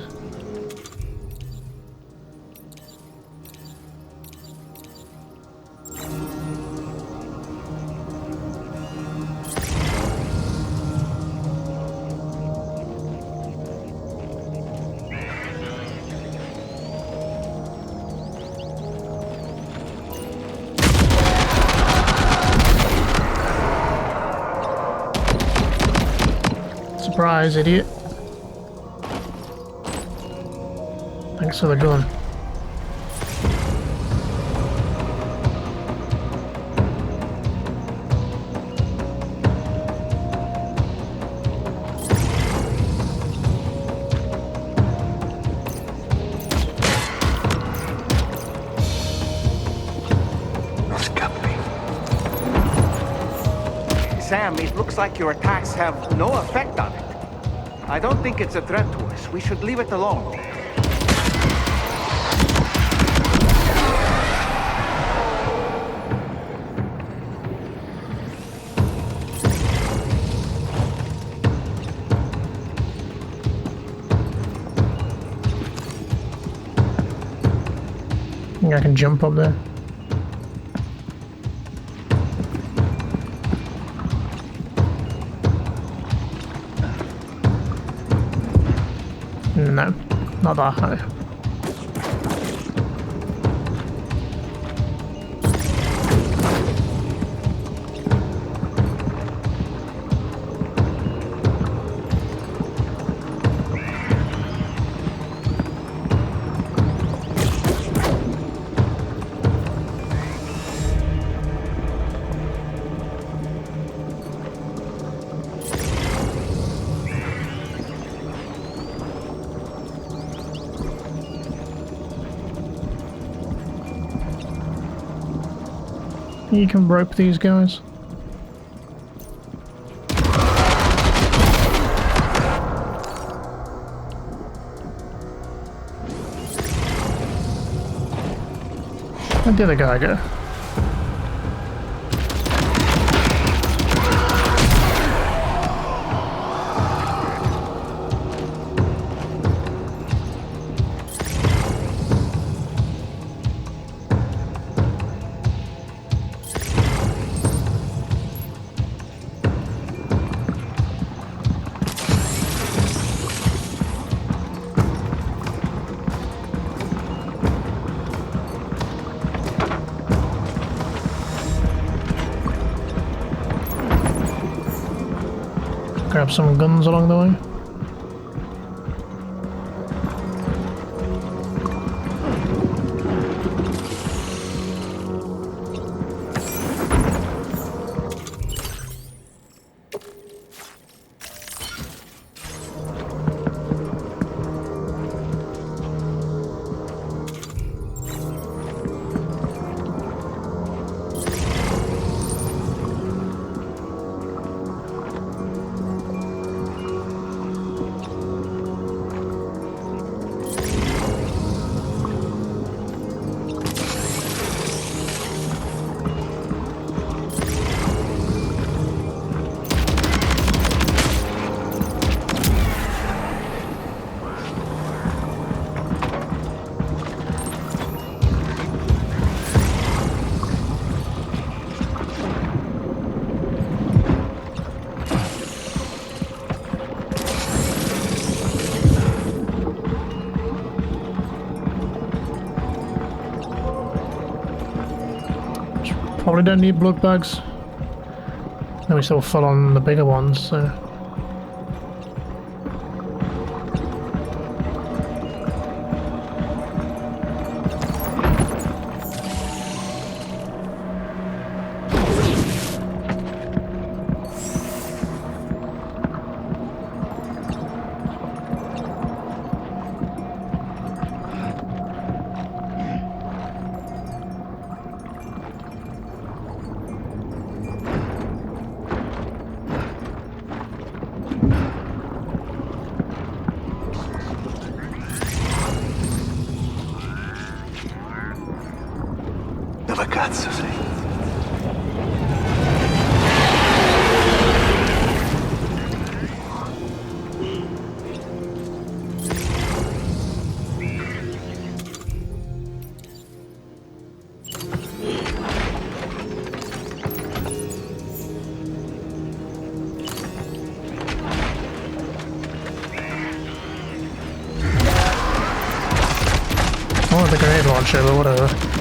Surprise, idiot. Thanks for the gun. Sam, it looks like your attacks have no effect on it. I don't think it's a threat to us. We should leave it alone. I think I can jump up there. No, not that high. You can rope these guys. Where'd the other guy go? Grab some guns along the way. Probably don't need blood bags. Then we still full on the bigger ones, so. Dove cazzo sei? I want the grenade launcher, but whatever.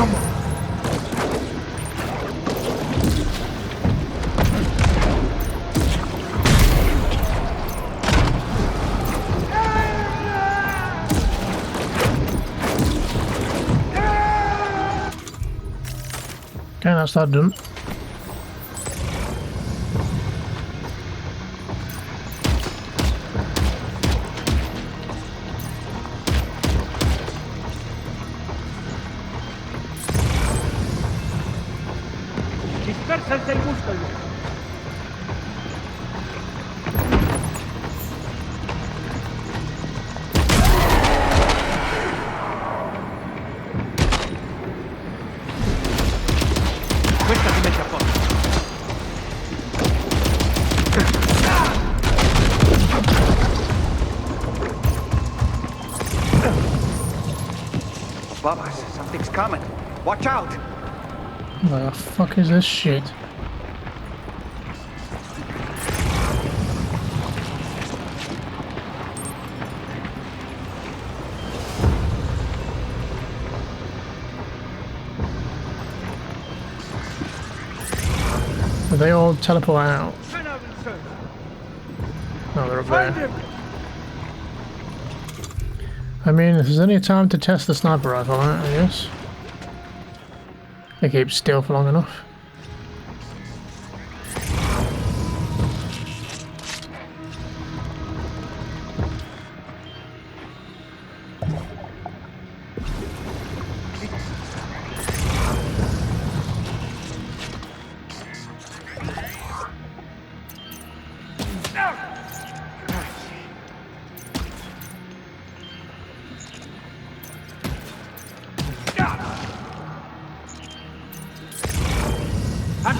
Come on. Okay, that's that done. Dispersense el músculo. Questa ti mette a posto. Bubba, something's coming. Watch out! What the fuck is this shit? They all teleport out. Oh, they're up there. I mean, if there's any time to test the sniper rifle, right, I guess. They keep still for long enough.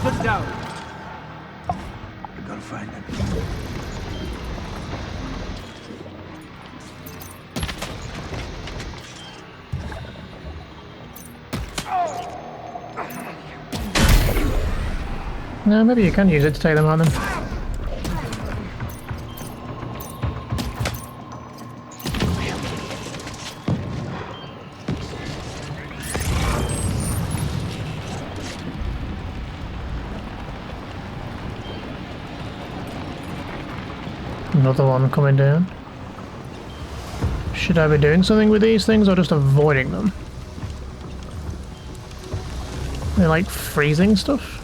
Hands down. I gotta find him. No, maybe you can use it to take them on then. Another one coming down. Should I be doing something with these things or just avoiding them? They like freezing stuff?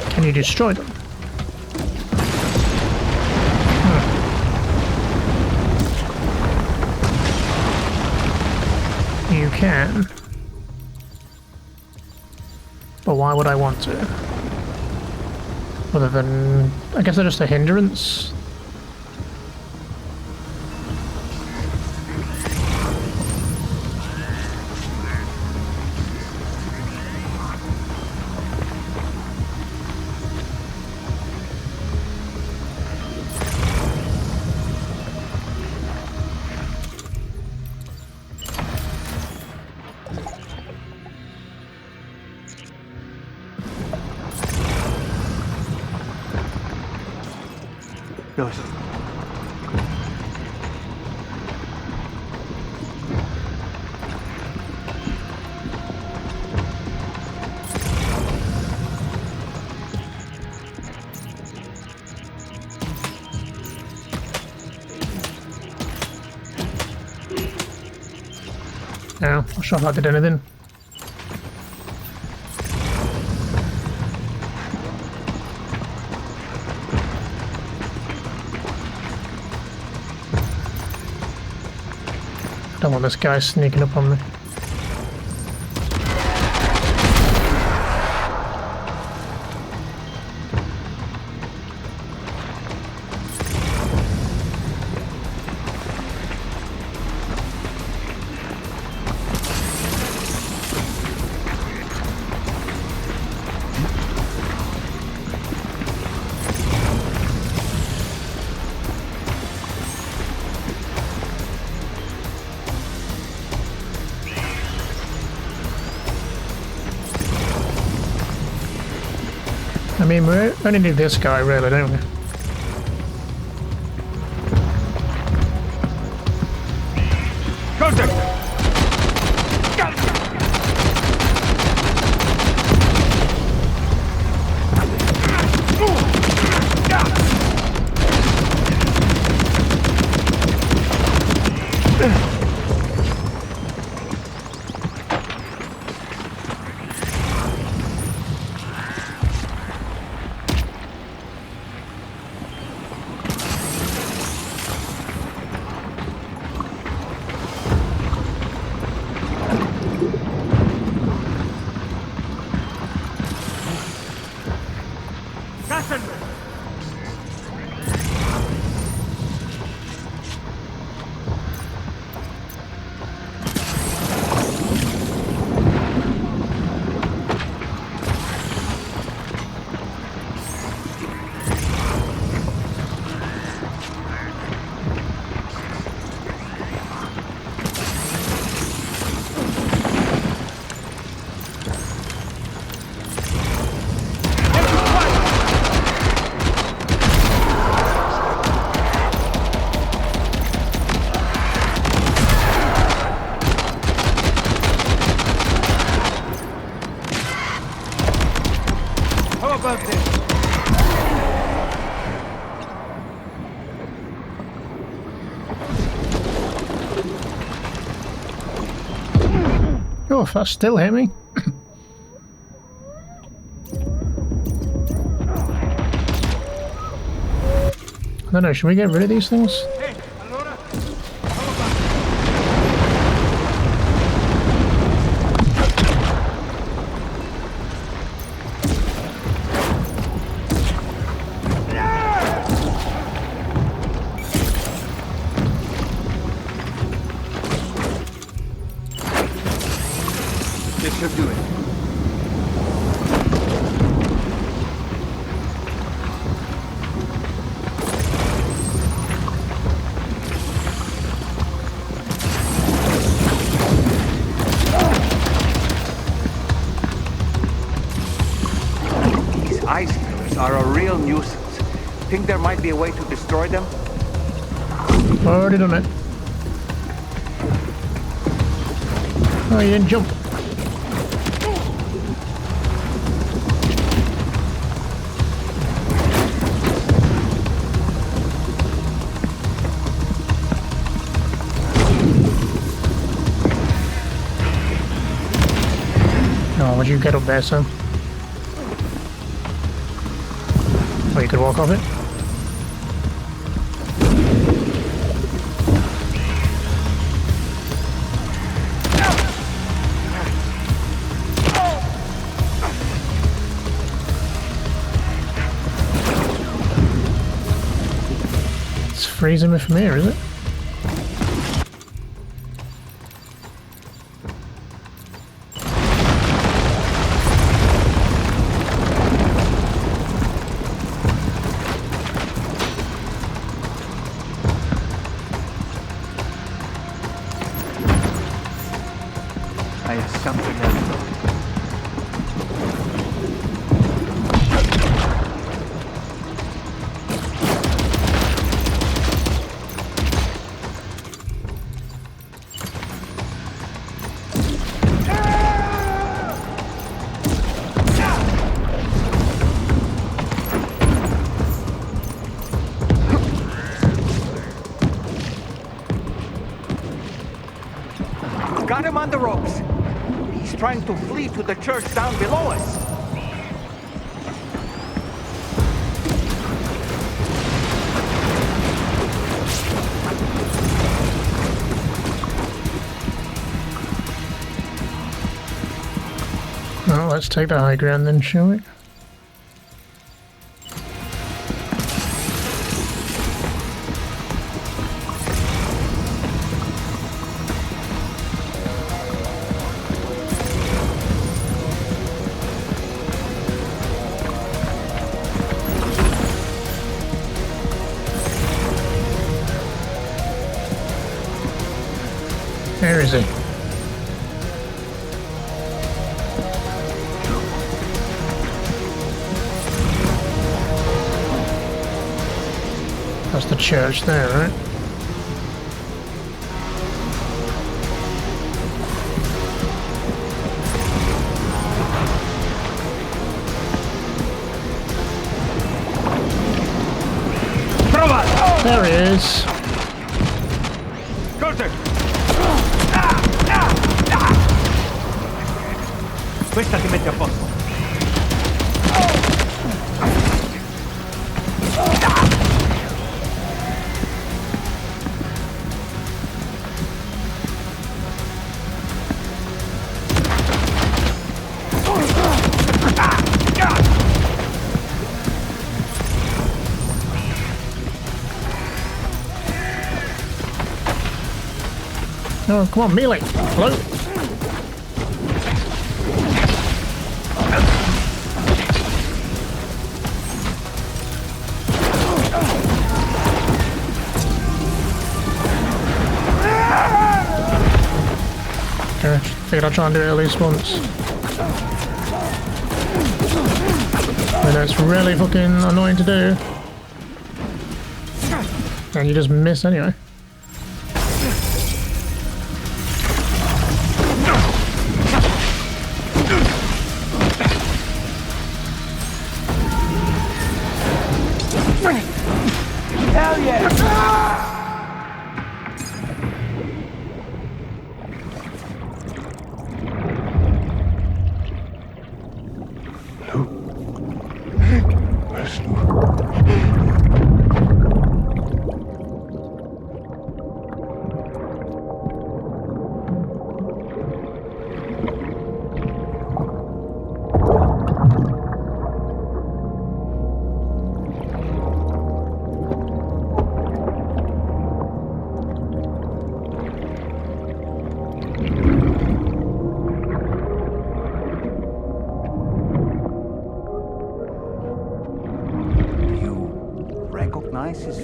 Can you destroy them? You can. But why would I want to? Other than... I guess they're just a hindrance. Goes. No, I'm sure if I did anything. I don't want this guy sneaking up on me. I mean, we only need this guy, really, don't we? Oh, if that still hit me. I don't know, should we get rid of these things? This should do it. These ice pillars are a real nuisance. Think there might be a way to destroy them? Already done it. Oh, you didn't jump. Oh, would you get up there, Sam? Oh, you could walk off it? It's freezing me from here, is it? I have something else. Got him on the ropes. He's trying to flee to the church down below us. Well, let's take the high ground then, shall we? Where is he? That's the church there, right? There he is. Questa ti mette a posto. Oh, come on, melee. Hello? Okay, figured I'd try and do it at least once. I know it's really fucking annoying to do. And you just miss anyway. Hell yeah!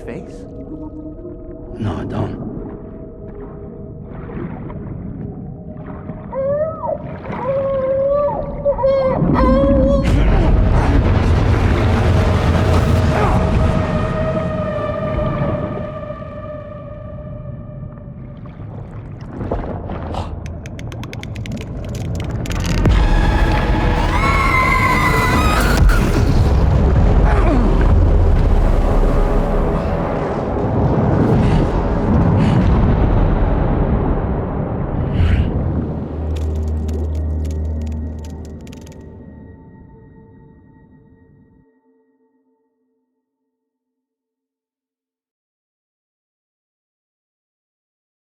face? No, I don't.